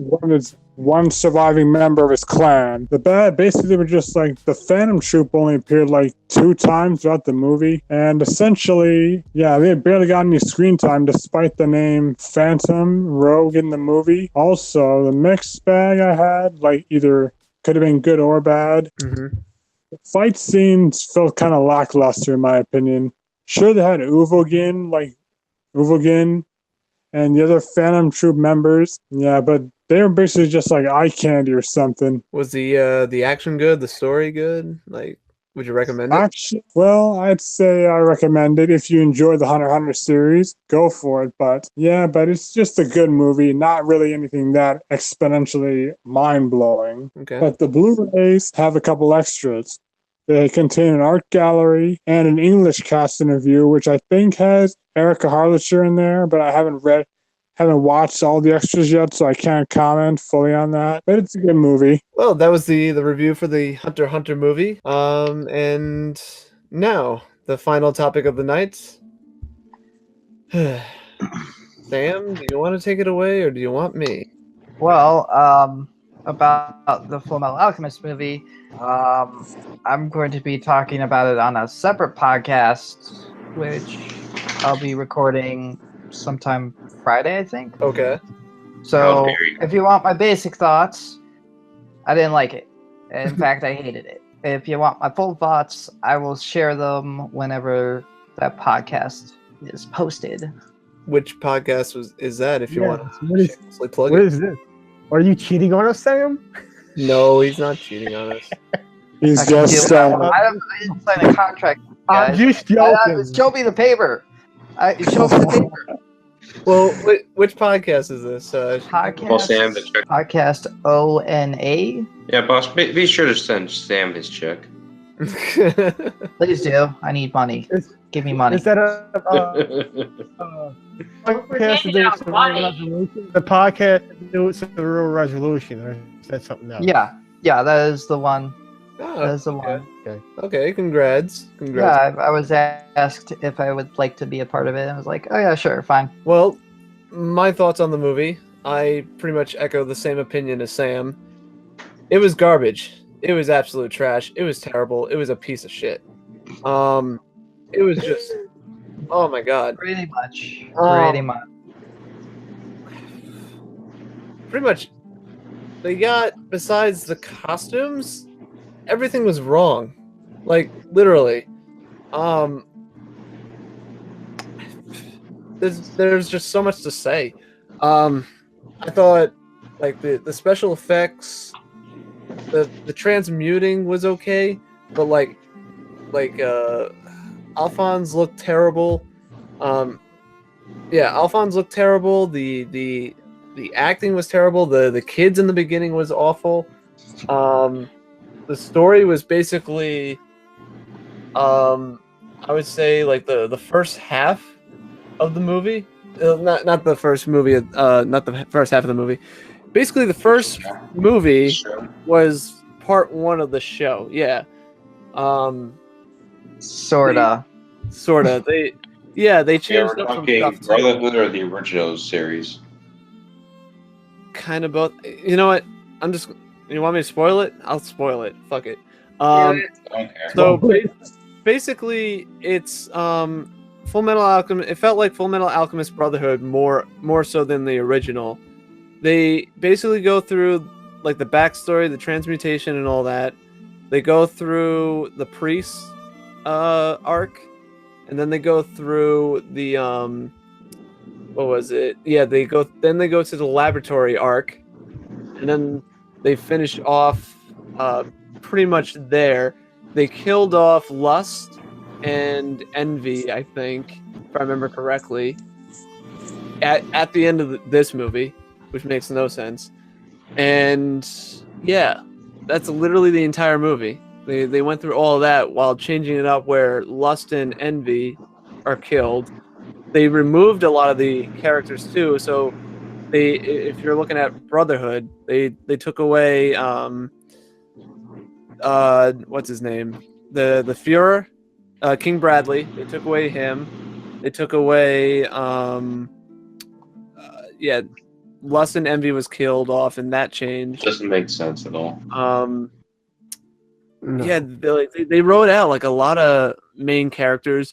one surviving member of his clan. The bad basically were just like the Phantom Troop only appeared like 2 times throughout the movie, and essentially, they barely got any screen time despite the name Phantom Rogue in the movie. Also, the mixed bag I had, like either could have been good or bad. The fight scenes felt kind of lackluster in my opinion. Sure, they had Uvogin and the other Phantom Troop members, but they were basically just like eye candy or something. Was the action good? The story good? Like, would you recommend it? Actually, well, I'd say I recommend it. If you enjoy the Hunter x Hunter series, go for it. But it's just a good movie. Not really anything that exponentially mind-blowing. Okay. But the Blu-rays have a couple extras. They contain an art gallery and an English cast interview, which I think has Erica Harlacher in there, but I haven't watched all the extras yet, so I can't comment fully on that. But it's a good movie. Well, that was the review for the Hunter x Hunter movie. And now the final topic of the night. Sam, do you want to take it away, or do you want me? Well, about the Fullmetal Alchemist movie, I'm going to be talking about it on a separate podcast, which I'll be recording sometime Friday, I think. Okay. So, if you want my basic thoughts, I didn't like it. In fact, I hated it. If you want my full thoughts, I will share them whenever that podcast is posted. Which podcast is that? If you want What to is, shamelessly plug what it. is this? Are you cheating on us, Sam? No, he's not cheating on us. He's I can just do it. I didn't sign a contract. I'm guys. just joking. Show me the paper. Show me the paper. Well, which podcast is this? Well, Sam, to check. Podcast ONA. Yeah, boss, be sure to send Sam his check. Please do. I need money. Give me money. Is that a podcast to do with Surreal Resolution? The podcast to do with Surreal Resolution, or is that something else? Yeah, that is the one. That is the one. Okay, congrats. Yeah, I was asked if I would like to be a part of it, and I was like, oh yeah, sure, fine. Well, my thoughts on the movie, I pretty much echo the same opinion as Sam. It was garbage. It was absolute trash. It was terrible. It was a piece of shit. It was just, oh my god. Pretty much. Pretty much, they got, besides the costumes, everything was wrong. Like, literally. There's just so much to say. I thought, like, the special effects, the transmuting was okay, but, like, like Alphonse looked terrible. Alphonse looked terrible. The acting was terrible. The kids in the beginning was awful. The story was basically, I would say, like the first half of the movie. Not the first movie. Not the first half of the movie. Basically, the first movie was part one of the show. Yeah. Sorta. They changed up some talking stuff too. Brotherhood or the original series. Kind of both. You know what? You want me to spoil it? I'll spoil it. Fuck it. Okay. So basically, it's Fullmetal Alchemist. It felt like Fullmetal Alchemist Brotherhood more so than the original. They basically go through like the backstory, the transmutation, and all that. They go through the priest arc, and then they go through the what was it? Yeah, they go to the laboratory arc, and then they finish off pretty much there. They killed off Lust and Envy, I think, if I remember correctly, at the end of this movie, which makes no sense. And yeah, that's literally the entire movie. They went through all of that while changing it up where Lust and Envy are killed. They removed a lot of the characters too, so if you're looking at Brotherhood, they took away what's his name? The Führer, King Bradley. They took away him. They took away Lust and Envy was killed off, and that changed. Doesn't make sense at all. No. Yeah, they wrote out like a lot of main characters.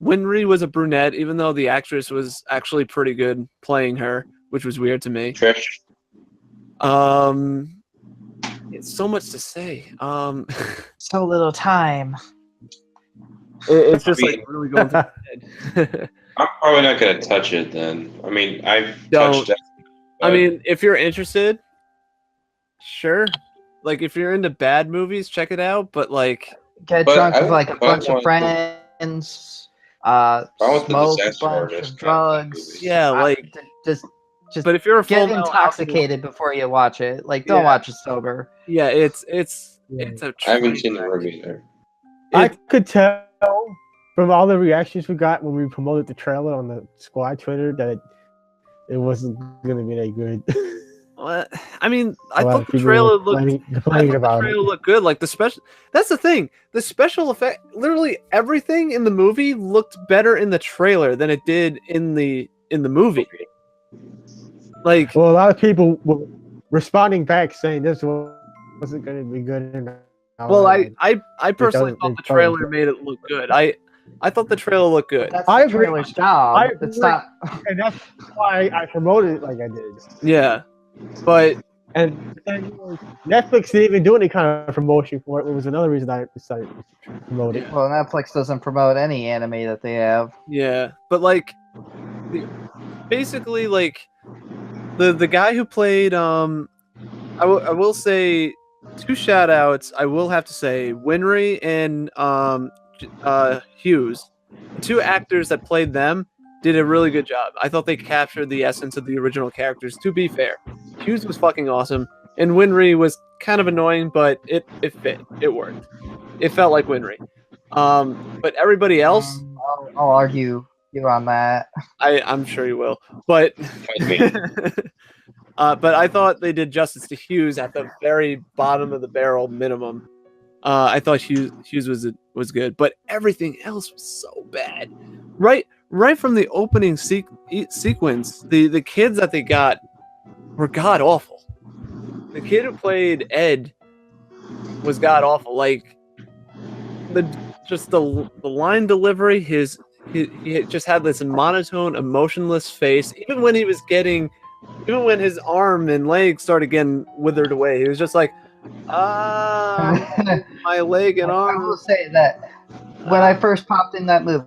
Winry was a brunette, even though the actress was actually pretty good playing her, which was weird to me. Trish. It's so much to say. So little time. It's just like really going through my head. I'm probably not gonna touch it then. I mean, I've Don't. touched it. I mean, if you're interested, sure. Like, if you're into bad movies, check it out. But like, Get But drunk I with like a don't- I bunch of want friends. want the Smoke a disaster bunch artist of kind of drugs. movie. yeah, like. Just But if you're a get Fullmetal intoxicated before you watch it. Like, don't Yeah. watch it sober. Yeah, it's a. I haven't train seen the wreck. room either. I could tell from all the reactions we got when we promoted the trailer on the squad Twitter that it wasn't gonna be that good. What? I mean, I A lot thought of the people trailer were looked. complaining The about trailer it. looked good. Like the special. That's the thing. The special effect. Literally everything in the movie looked better in the trailer than it did in the movie. Like, Well, a lot of people were responding back saying this wasn't going to be good. well, I personally doesn't- thought it the trailer doesn't. made it look good. I thought the trailer looked good. That's I the agree. trailer's job. I It's agree. not. and that's why I promoted it like I did. Yeah, but And Netflix didn't even do any kind of promotion for it. It was another reason I decided to promote it. Well, Netflix doesn't promote any anime that they have. yeah, but like, basically, like the guy who played I will say two shout outs. I will have to say Winry and Hughes, the two actors that played them, did a really good job. I thought they captured the essence of the original characters. To be fair, Hughes was fucking awesome, and Winry was kind of annoying, but it fit. It worked. It felt like Winry. But everybody else, I'll argue you on that. I'm sure you will. But Fight me. but I thought they did justice to Hughes at the very bottom of the barrel minimum. I thought Hughes was good, but everything else was so bad. Right from the opening sequence, the kids that they got were god awful. The kid who played Ed was god awful. Like the line delivery, he just had this monotone, emotionless face. Even when his arm and leg started getting withered away, he was just like, my leg and I arm. will say that when I first popped in that movie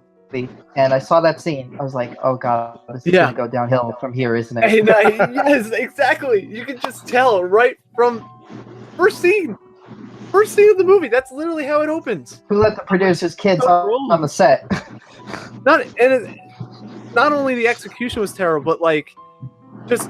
and I saw that scene, I was like, "Oh God, this is gonna go downhill from here, isn't it?" Yes, exactly. You can just tell right from first scene. first scene of the movie. That's literally how it opens. Who let the producer's kids So on the set? Not only the execution was terrible, but like, just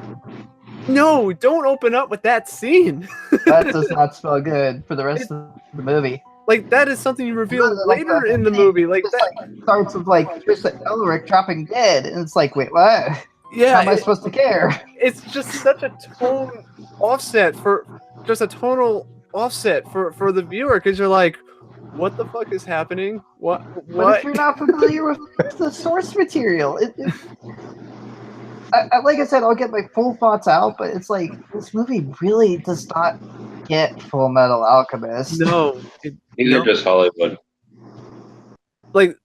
no, don't open up with that scene. That does not smell good for the rest of the movie. Like, that is something you reveal Like, later in the movie. Like It's that. like starts with like Tristan Elric dropping dead, and it's like, wait, what? How Yeah, am I supposed to care? it's just such a tonal offset for the viewer, because you're like, what the fuck is happening? But What? if you're not familiar with the source material, like I said, I'll get my full thoughts out, but it's like this movie really does not get Fullmetal Alchemist. No. Neither does Hollywood. Like,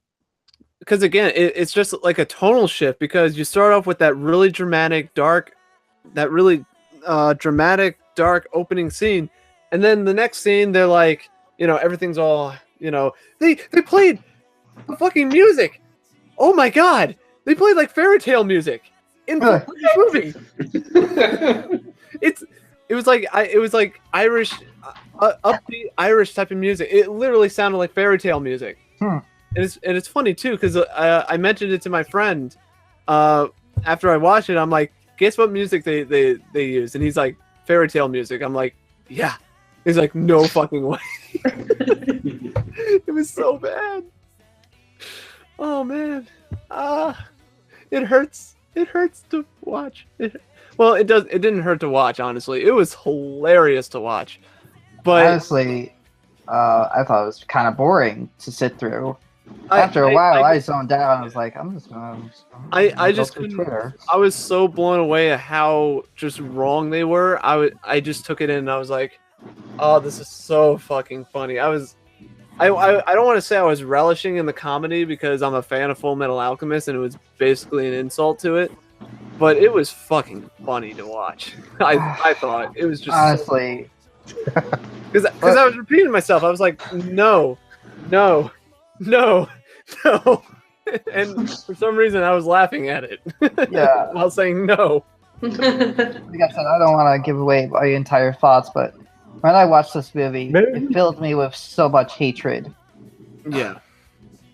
because again, it's just like a tonal shift, because you start off with that really dramatic, dark opening scene, and then the next scene, they're like, everything's all, they played the fucking music. Oh my god, they played like fairy tale music in the movie. It was like Irish, upbeat Irish type of music. It literally sounded like fairy tale music. And it's funny too, because I mentioned it to my friend after I watched it. I'm like, guess what music they use? And he's like, fairy tale music. I'm like, yeah. He's like, no fucking way. It was so bad. Oh man, it hurts. It hurts to watch. Well, it does. It didn't hurt to watch. Honestly, it was hilarious to watch. But Honestly, I thought it was kind of boring to sit through. After a while, I zoned out. I was like, I'm just gonna. I just go through couldn't. Twitter. I was so blown away at how just wrong they were. I just took it in and I was like, oh, this is so fucking funny. I don't want to say I was relishing in the comedy, because I'm a fan of Fullmetal Alchemist and it was basically an insult to it, but it was fucking funny to watch. I thought it was just Honestly, because I was repeating myself. I was like, no, and for some reason I was laughing at it. Yeah. While saying no. like I said, I don't want to give away my entire thoughts, but when I watched this movie, it filled me with so much hatred. Yeah.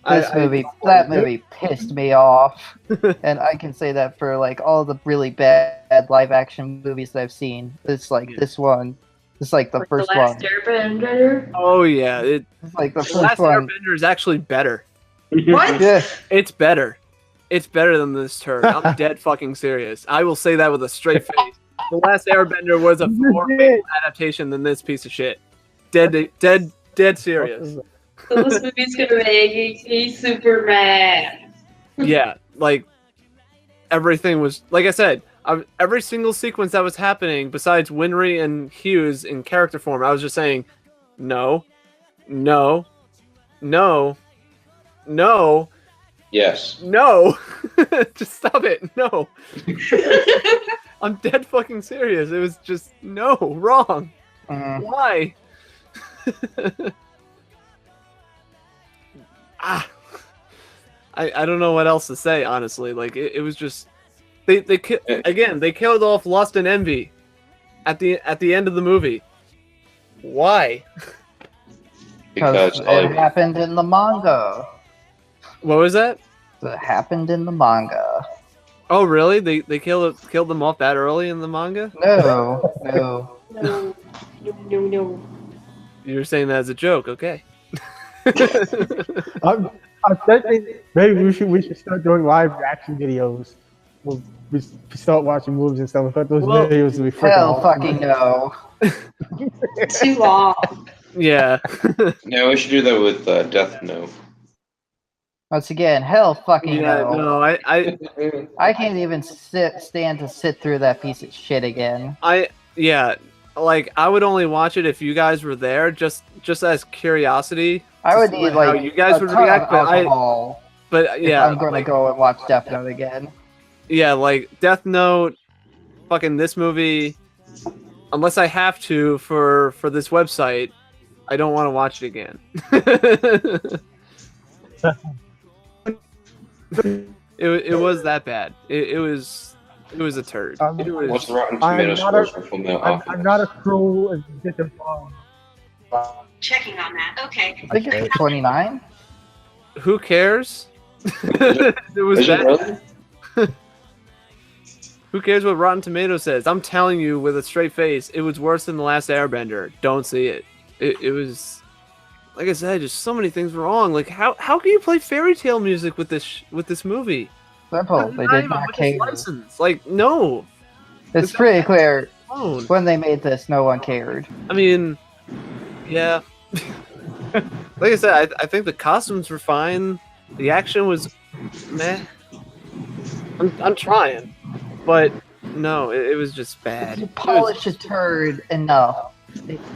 That movie pissed me off, and I can say that for like all the really bad live action movies that I've seen. It's like this one. It's like the first the last one. Airbender. Oh yeah, It's like the the first Last one. Airbender is actually better. What? Yeah. It's better. It's better than this turd. I'm dead fucking serious. I will say that with a straight face. The Last Airbender was a more faithful adaptation than this piece of shit. Dead serious. So this movie's gonna make me super mad. Yeah, like everything was, like I said, every single sequence that was happening besides Winry and Hughes in character form, I was just saying, no. Yes. No. Just stop it. No. I'm dead fucking serious. It was just no, wrong. Why? I don't know what else to say, honestly. Like it was just they killed off Lust and Envy at the end of the movie. Why? Because it happened in the manga. What was that? It happened in the manga. Oh really? They killed them off that early in the manga? No. No. You were saying that as a joke, okay? I'm thinking maybe we should start doing live reaction videos. We start watching movies and stuff. I thought those videos would be freaking Hell awesome. fucking no. Too long. Yeah. no, we should do that with Death Note. Once again, hell fucking Yeah, no. no, I can't even stand to sit through that piece of shit again. Like I would only watch it if you guys were there, just as curiosity. I would to see need how like you guys a would ton react, of but alcohol if yeah, I'm gonna go and watch Death Note again. Yeah, like Death Note, fucking this movie. Unless I have to for this website, I don't want to watch it again. It was that bad. It was a turd. What's the Rotten Tomatoes score for Fullmetal I'm Alchemist? not as cruel as you get them wrong. checking on that. Okay. I think it's 29. Who cares? It was Is it bad. really? Who cares what Rotten Tomatoes says? I'm telling you with a straight face, it was worse than The Last Airbender. Don't see it. It was, like I said, just so many things wrong. Like how can you play fairy tale music with this movie? Simple. They Not did even not with this care. license. Like no. It's pretty clear Phone. when they made this, no one cared. I mean, yeah. Like I said, I think the costumes were fine. The action was meh. I'm trying, but no, it was just bad. You polish a turd enough.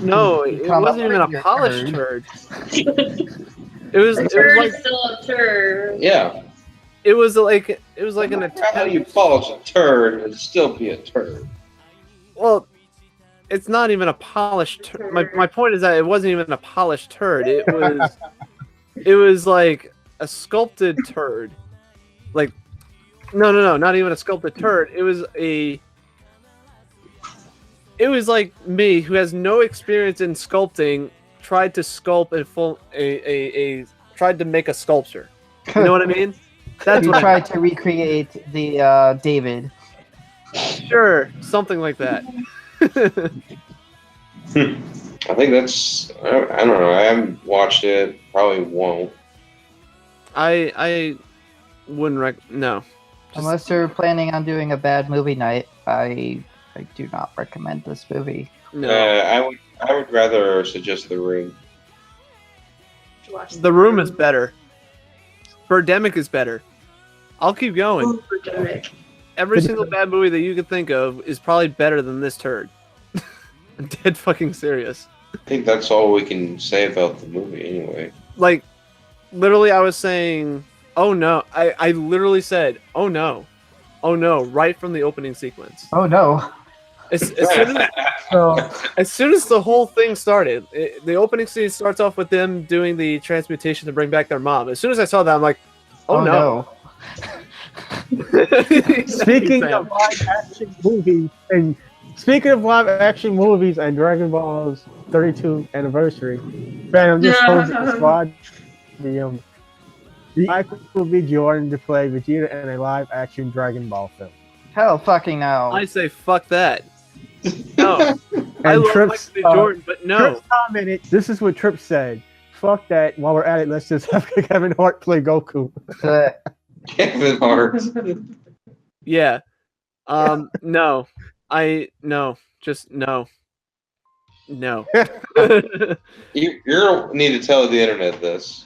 No, it Become wasn't even a your polished turd. turd. It was Turd like is still a turd. Yeah. it was like an How do you attempt. polish a turd and still be a turd? Well, it's not even a polished. My point is that it wasn't even a polished turd. It was like a sculpted turd. Like no, not even a sculpted turd. It was like me, who has no experience in sculpting, tried to sculpt tried to make a sculpture. You know what I mean? That's You what tried to recreate the David. Sure, something like that. I think that's. I don't know. I haven't watched it. Probably won't. I wouldn't no. Unless you're planning on doing a bad movie night, I do not recommend this movie. No. I would rather suggest The Room. The Room is better. Birdemic is better. I'll keep going. Ooh, Birdemic. Every single bad movie that you could think of is probably better than this turd. I'm dead fucking serious. I think that's all we can say about the movie anyway. Like, literally, I was saying, oh no. I literally said, oh no, right from the opening sequence. Oh no. As soon as the whole thing started, the opening scene starts off with them doing the transmutation to bring back their mom. As soon as I saw that, I'm like, oh no. Speaking of live action movies and Dragon Ball's 32th anniversary, Phantom just posted the squad. The Michael B. Jordan to play Vegeta in a live action Dragon Ball film. Hell fucking no. I say fuck that. No. I And love Trips, Michael B. Jordan, but no. Trips commented, this is what Tripp said. Fuck that. While we're at it, let's just have Kevin Hart play Goku. Kevin Hart. Yeah. No. Just no. No. You don't need to tell the internet this.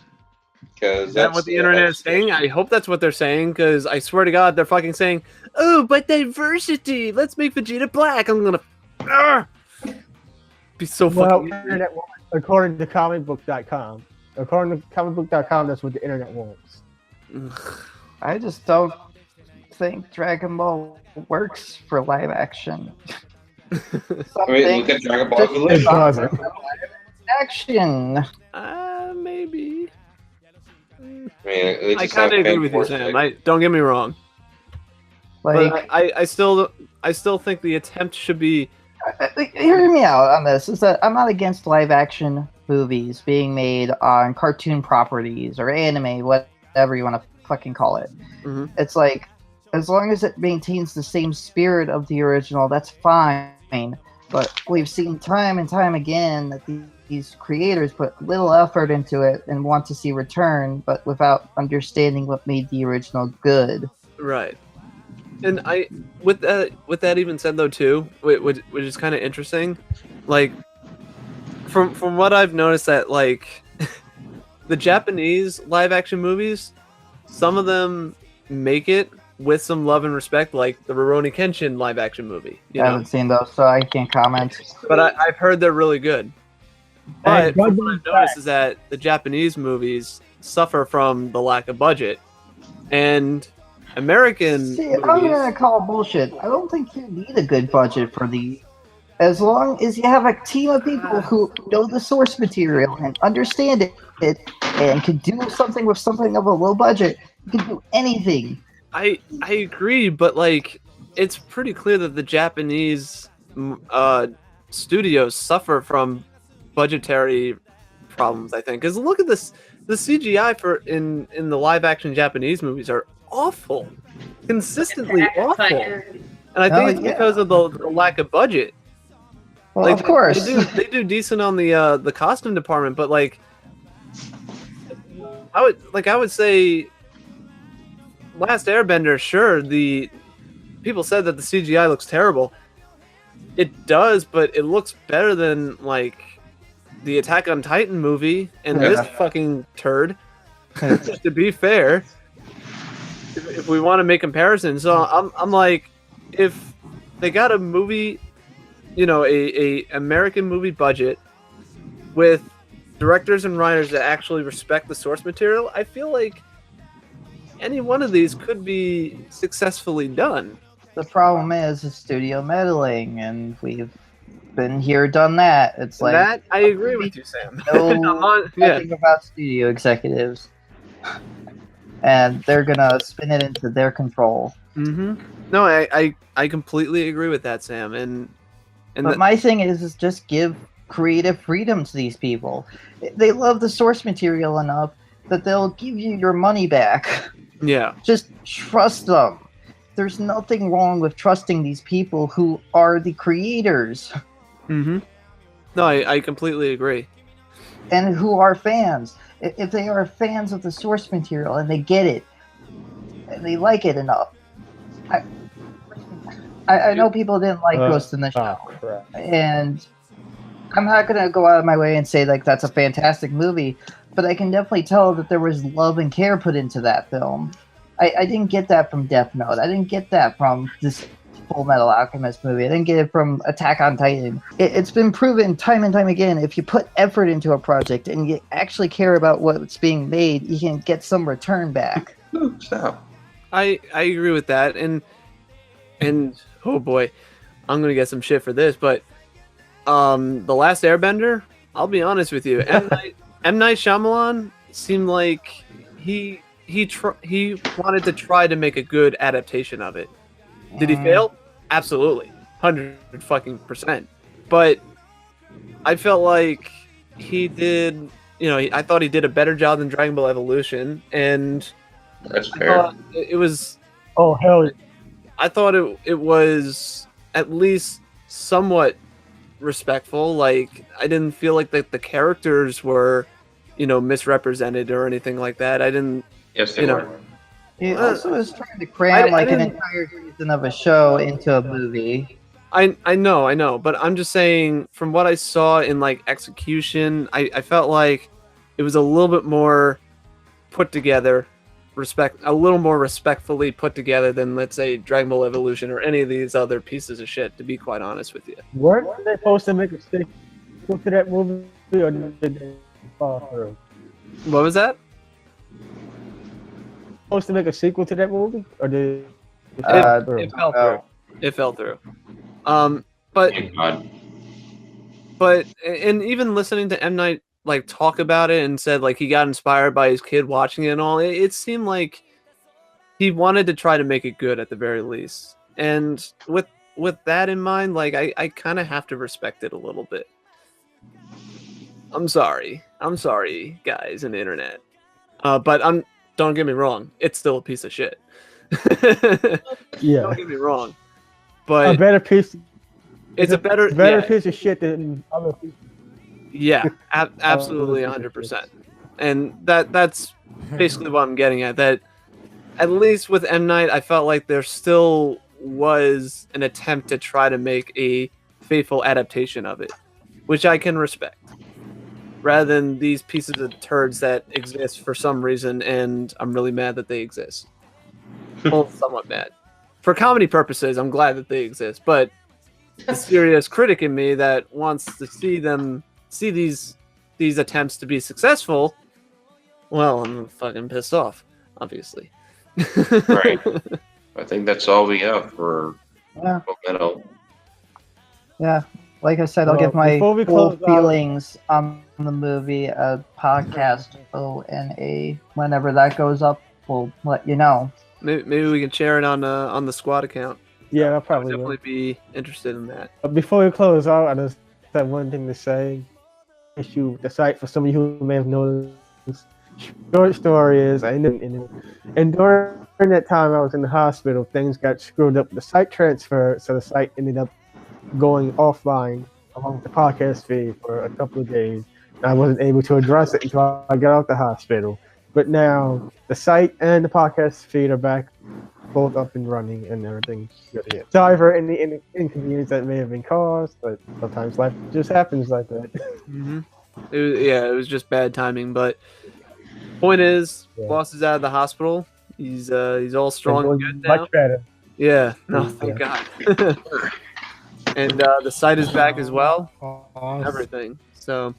Is that what the internet is saying? I hope that's what they're saying, because I swear to God, they're fucking saying, oh, but diversity! Let's make Vegeta black! I'm gonna... be so fucking... Internet wants, according to comicbook.com. According to comicbook.com, that's what the internet wants. I just don't think Dragon Ball works for live action. I mean, look at Dragon Ball It Evolution. doesn't. Action. Maybe. I mean, I kind of agree with you, Sam. Don't get me wrong. Like, But I still think the attempt should be... hear me out on this. Is that I'm not against live action movies being made on cartoon properties or anime, whatever you want to fucking call it. Mhm. It's like, as long as it maintains the same spirit of the original, that's fine. But we've seen time and time again that these creators put little effort into it and want to see return, but without understanding what made the original good. Right. And with that even said though too, which is kind of interesting, like from what I've noticed that like the Japanese live action movies, some of them make it with some love and respect, like the Rurouni Kenshin live action movie. You I know? haven't seen those, so I can't comment. But I've heard they're really good. But And from what I've noticed is that the Japanese movies suffer from the lack of budget, and American See, movies. I'm gonna call bullshit. I don't think you need a good budget for these. As long as you have a team of people who know the source material and understand it and can do something with something of a low budget, you can do anything. I agree, but like it's pretty clear that the Japanese studios suffer from budgetary problems, I think. Because look at this, the CGI in the live action Japanese movies are awful, consistently awful, and I think it's because of the lack of budget. Well, like, of course. they do decent on the costume department, but like I would say Last Airbender, sure, the people said that the CGI looks terrible. It does, but it looks better than like the Attack on Titan movie and this fucking turd. To be fair, if we want to make comparisons, so I'm like, if they got a movie, you know, a American movie budget with directors and writers that actually respect the source material, I feel like any one of these could be successfully done. The problem is studio meddling, and we've been here, done that. It's like that. I agree with you, Sam. Nothing about studio executives, and they're gonna spin it into their control. Mm-hmm. No, I completely agree with that, Sam. But my thing is just give creative freedom to these people. They love the source material enough that they'll give you your money back. Yeah. Just trust them. There's nothing wrong with trusting these people who are the creators. Mm-hmm. No, I completely agree. And who are fans. If they are fans of the source material and they get it, and they like it enough. I know people didn't like Ghost in the Shell. And I'm not going to go out of my way and say like that's a fantastic movie, but I can definitely tell that there was love and care put into that film. I didn't get that from Death Note. I didn't get that from this Fullmetal Alchemist movie. I didn't get it from Attack on Titan. It's been proven time and time again, if you put effort into a project and you actually care about what's being made, you can get some return back. Stop. I agree with that, and oh boy, I'm gonna get some shit for this, but The Last Airbender, I'll be honest with you, M. Night Shyamalan seemed like he wanted to try to make a good adaptation of it. Did he fail? Absolutely, 100%. But I felt like he did. You know, I thought he did a better job than Dragon Ball Evolution, and That's fair. It was. Oh hell! I thought it was at least somewhat respectful. Like, I didn't feel like the characters were, you know, misrepresented or anything like that. I didn't. Yes, they were. He also was trying to cram an entire season of a show into a movie. I know, but I'm just saying, from what I saw in like execution, I felt like it was a little bit more put together, a little more respectfully put together than, let's say, Dragon Ball Evolution or any of these other pieces of shit, to be quite honest with you. Weren't they supposed to make a sequel to that movie, or did they fall through? What was that? Supposed to make a sequel to that movie, or did it fell through? It fell through. But Thank God. And even listening to M. Night like talk about it and said like he got inspired by his kid watching it and all, it seemed like he wanted to try to make it good at the very least. And with that in mind, like I kind of have to respect it a little bit. I'm sorry, guys, in the internet. But don't get me wrong, it's still a piece of shit. Yeah. Don't get me wrong. But a better piece. It's a better piece of shit than other people. Yeah, absolutely, 100%. And that's basically what I'm getting at. That at least with M. Night, I felt like there still was an attempt to try to make a faithful adaptation of it, which I can respect, rather than these pieces of turds that exist for some reason, and I'm really mad that they exist. Well, somewhat mad. For comedy purposes, I'm glad that they exist, but the serious critic in me that wants to see these attempts to be successful, well, I'm fucking pissed off, obviously. Right. I think that's all we have for Fullmetal. Yeah, like I said, I'll give my full feelings on the movie a PodcastONA. Whenever that goes up, we'll let you know. Maybe we can share it on the squad account. Yeah, I'll probably definitely be interested in that. Before we close out, I just have one thing to say. issue with the site for some of you who may have noticed. Short story is, and during that time I was in the hospital, things got screwed up. The site transferred, so the site ended up going offline along with the podcast feed for a couple of days. And I wasn't able to address it until I got out the hospital. But now the site and the podcast feed are back, both up and running, and everything's good again. Sorry for any inconvenience that may have been caused, but sometimes life just happens like that. Mm-hmm. It was just bad timing, but point is, boss is out of the hospital. He's all strong and good now. Much better. Yeah, no, thank God. And the site is back as well. Everything. So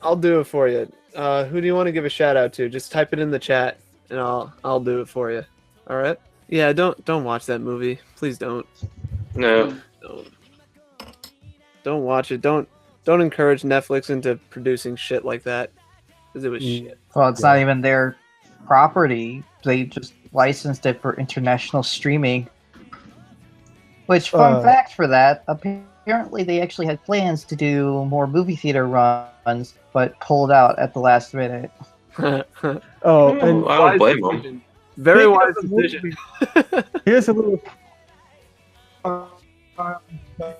I'll do it for you. Who do you want to give a shout out to? Just type it in the chat, and I'll do it for you. All right? Yeah, don't watch that movie. Please don't. No. Don't watch it. Don't encourage Netflix into producing shit like that, because it was shit. Well, it's not even their property. They just licensed it for international streaming. Which, fun fact for that, apparently they actually had plans to do more movie theater runs, but pulled out at the last minute. And I don't blame them. Very wise decision. Here's a little.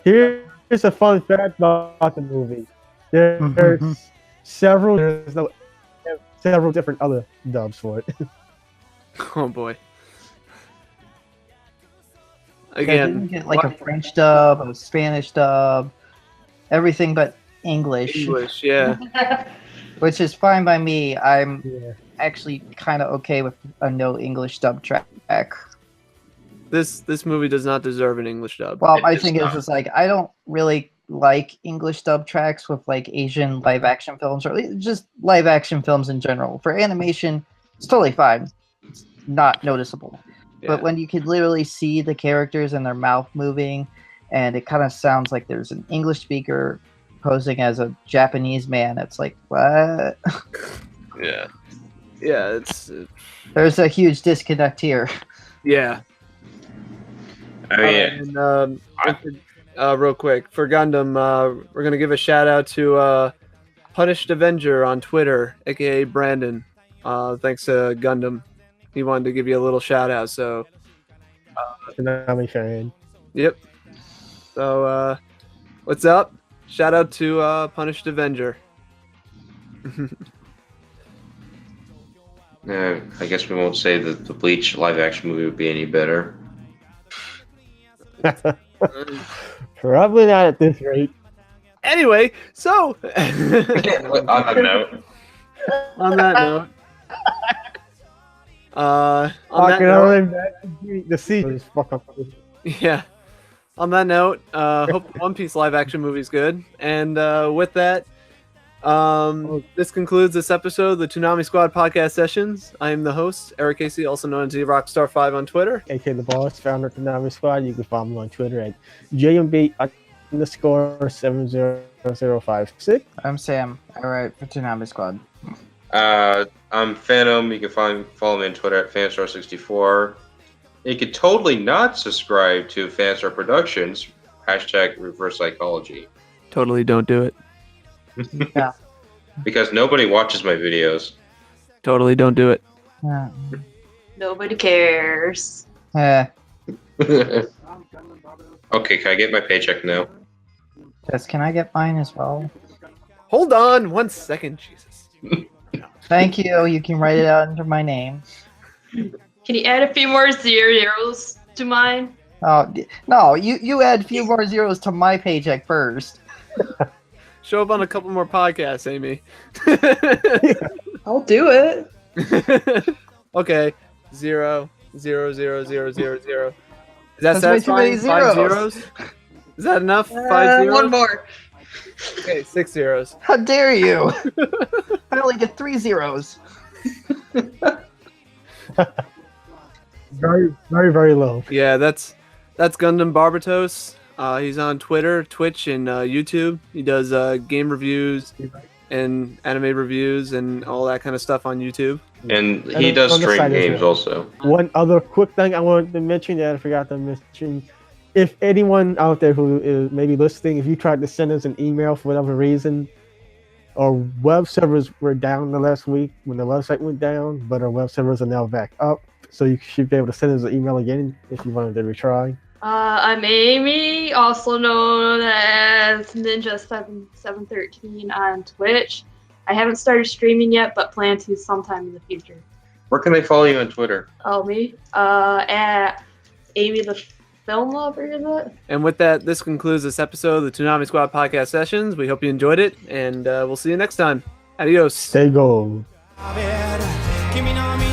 Here's a fun fact about the movie. There's several different other dubs for it. Oh boy. Again, you get like a French dub, a Spanish dub, everything but English. English, yeah. Which is fine by me. I'm actually kind of okay with a no English dub track. This movie does not deserve an English dub. Well, my thing is like I don't really like English dub tracks with like Asian live action films or just live action films in general. For animation, it's totally fine. It's not noticeable. Yeah. But when you could literally see the characters and their mouth moving, and it kind of sounds like there's an English speaker posing as a Japanese man, it's like, what? Yeah. Yeah, there's a huge disconnect here. Yeah. I mean, real quick, for Gundam, we're going to give a shout out to Punished Avenger on Twitter, aka Brandon. Thanks to Gundam. He wanted to give you a little shout out, so. Toonami fan. Yep. So, what's up? Shout out to Punished Avenger. I guess we won't say that the Bleach live action movie would be any better. Probably not at this rate. Anyway, so. On that note. The season is fuck up. Yeah. On that note, hope One Piece live action movie is good. And with that, this concludes this episode of the Toonami Squad podcast sessions. I am the host, Eric Casey, also known as Rockstar5 on Twitter. AK the Boss, founder of Toonami Squad. You can follow me on Twitter at JMB_70056. I'm Sam. I write for Toonami Squad. I'm Phantom. You can follow me on Twitter at Fanstar64. You could totally not subscribe to Fanstar Productions, #Reverse Psychology. Totally don't do it. Yeah. Because nobody watches my videos. Totally don't do it. Yeah. Nobody cares. Yeah. Okay, can I get my paycheck now? Yes, can I get mine as well? Hold on 1 second, Jesus. Thank you. You can write it out under my name. Can you add a few more zeros to mine? Oh no! You add a few more zeros to my paycheck first. Show up on a couple more podcasts, Amy. I'll do it. Okay. 0, 0, 0, 0, 0, 0. Is that That's way too satisfying? many 5 zeros. zeros? Is that enough? 5 zeros? One more. Okay, 6 zeros. How dare you! I only get 3 zeros. Very, very, very low. Yeah, that's Gundam Barbatos. He's on Twitter, Twitch, and YouTube. He does game reviews and anime reviews and all that kind of stuff on YouTube. And he does stream games also. One other quick thing I wanted to mention that I forgot to mention. If anyone out there who is maybe listening, if you tried to send us an email for whatever reason, Our web servers were down the last week when the website went down, but our web servers are now back up. So you should be able to send us an email again if you wanted to retry. I'm Amy, also known as Ninja7713 on Twitch. I haven't started streaming yet, but plan to sometime in the future. Where can they follow you on Twitter? Oh, me? At Amy the Film Lover, is it? And with that, this concludes this episode of the Toonami Squad podcast sessions. We hope you enjoyed it, and we'll see you next time. Adios. Stay gold. 君の身を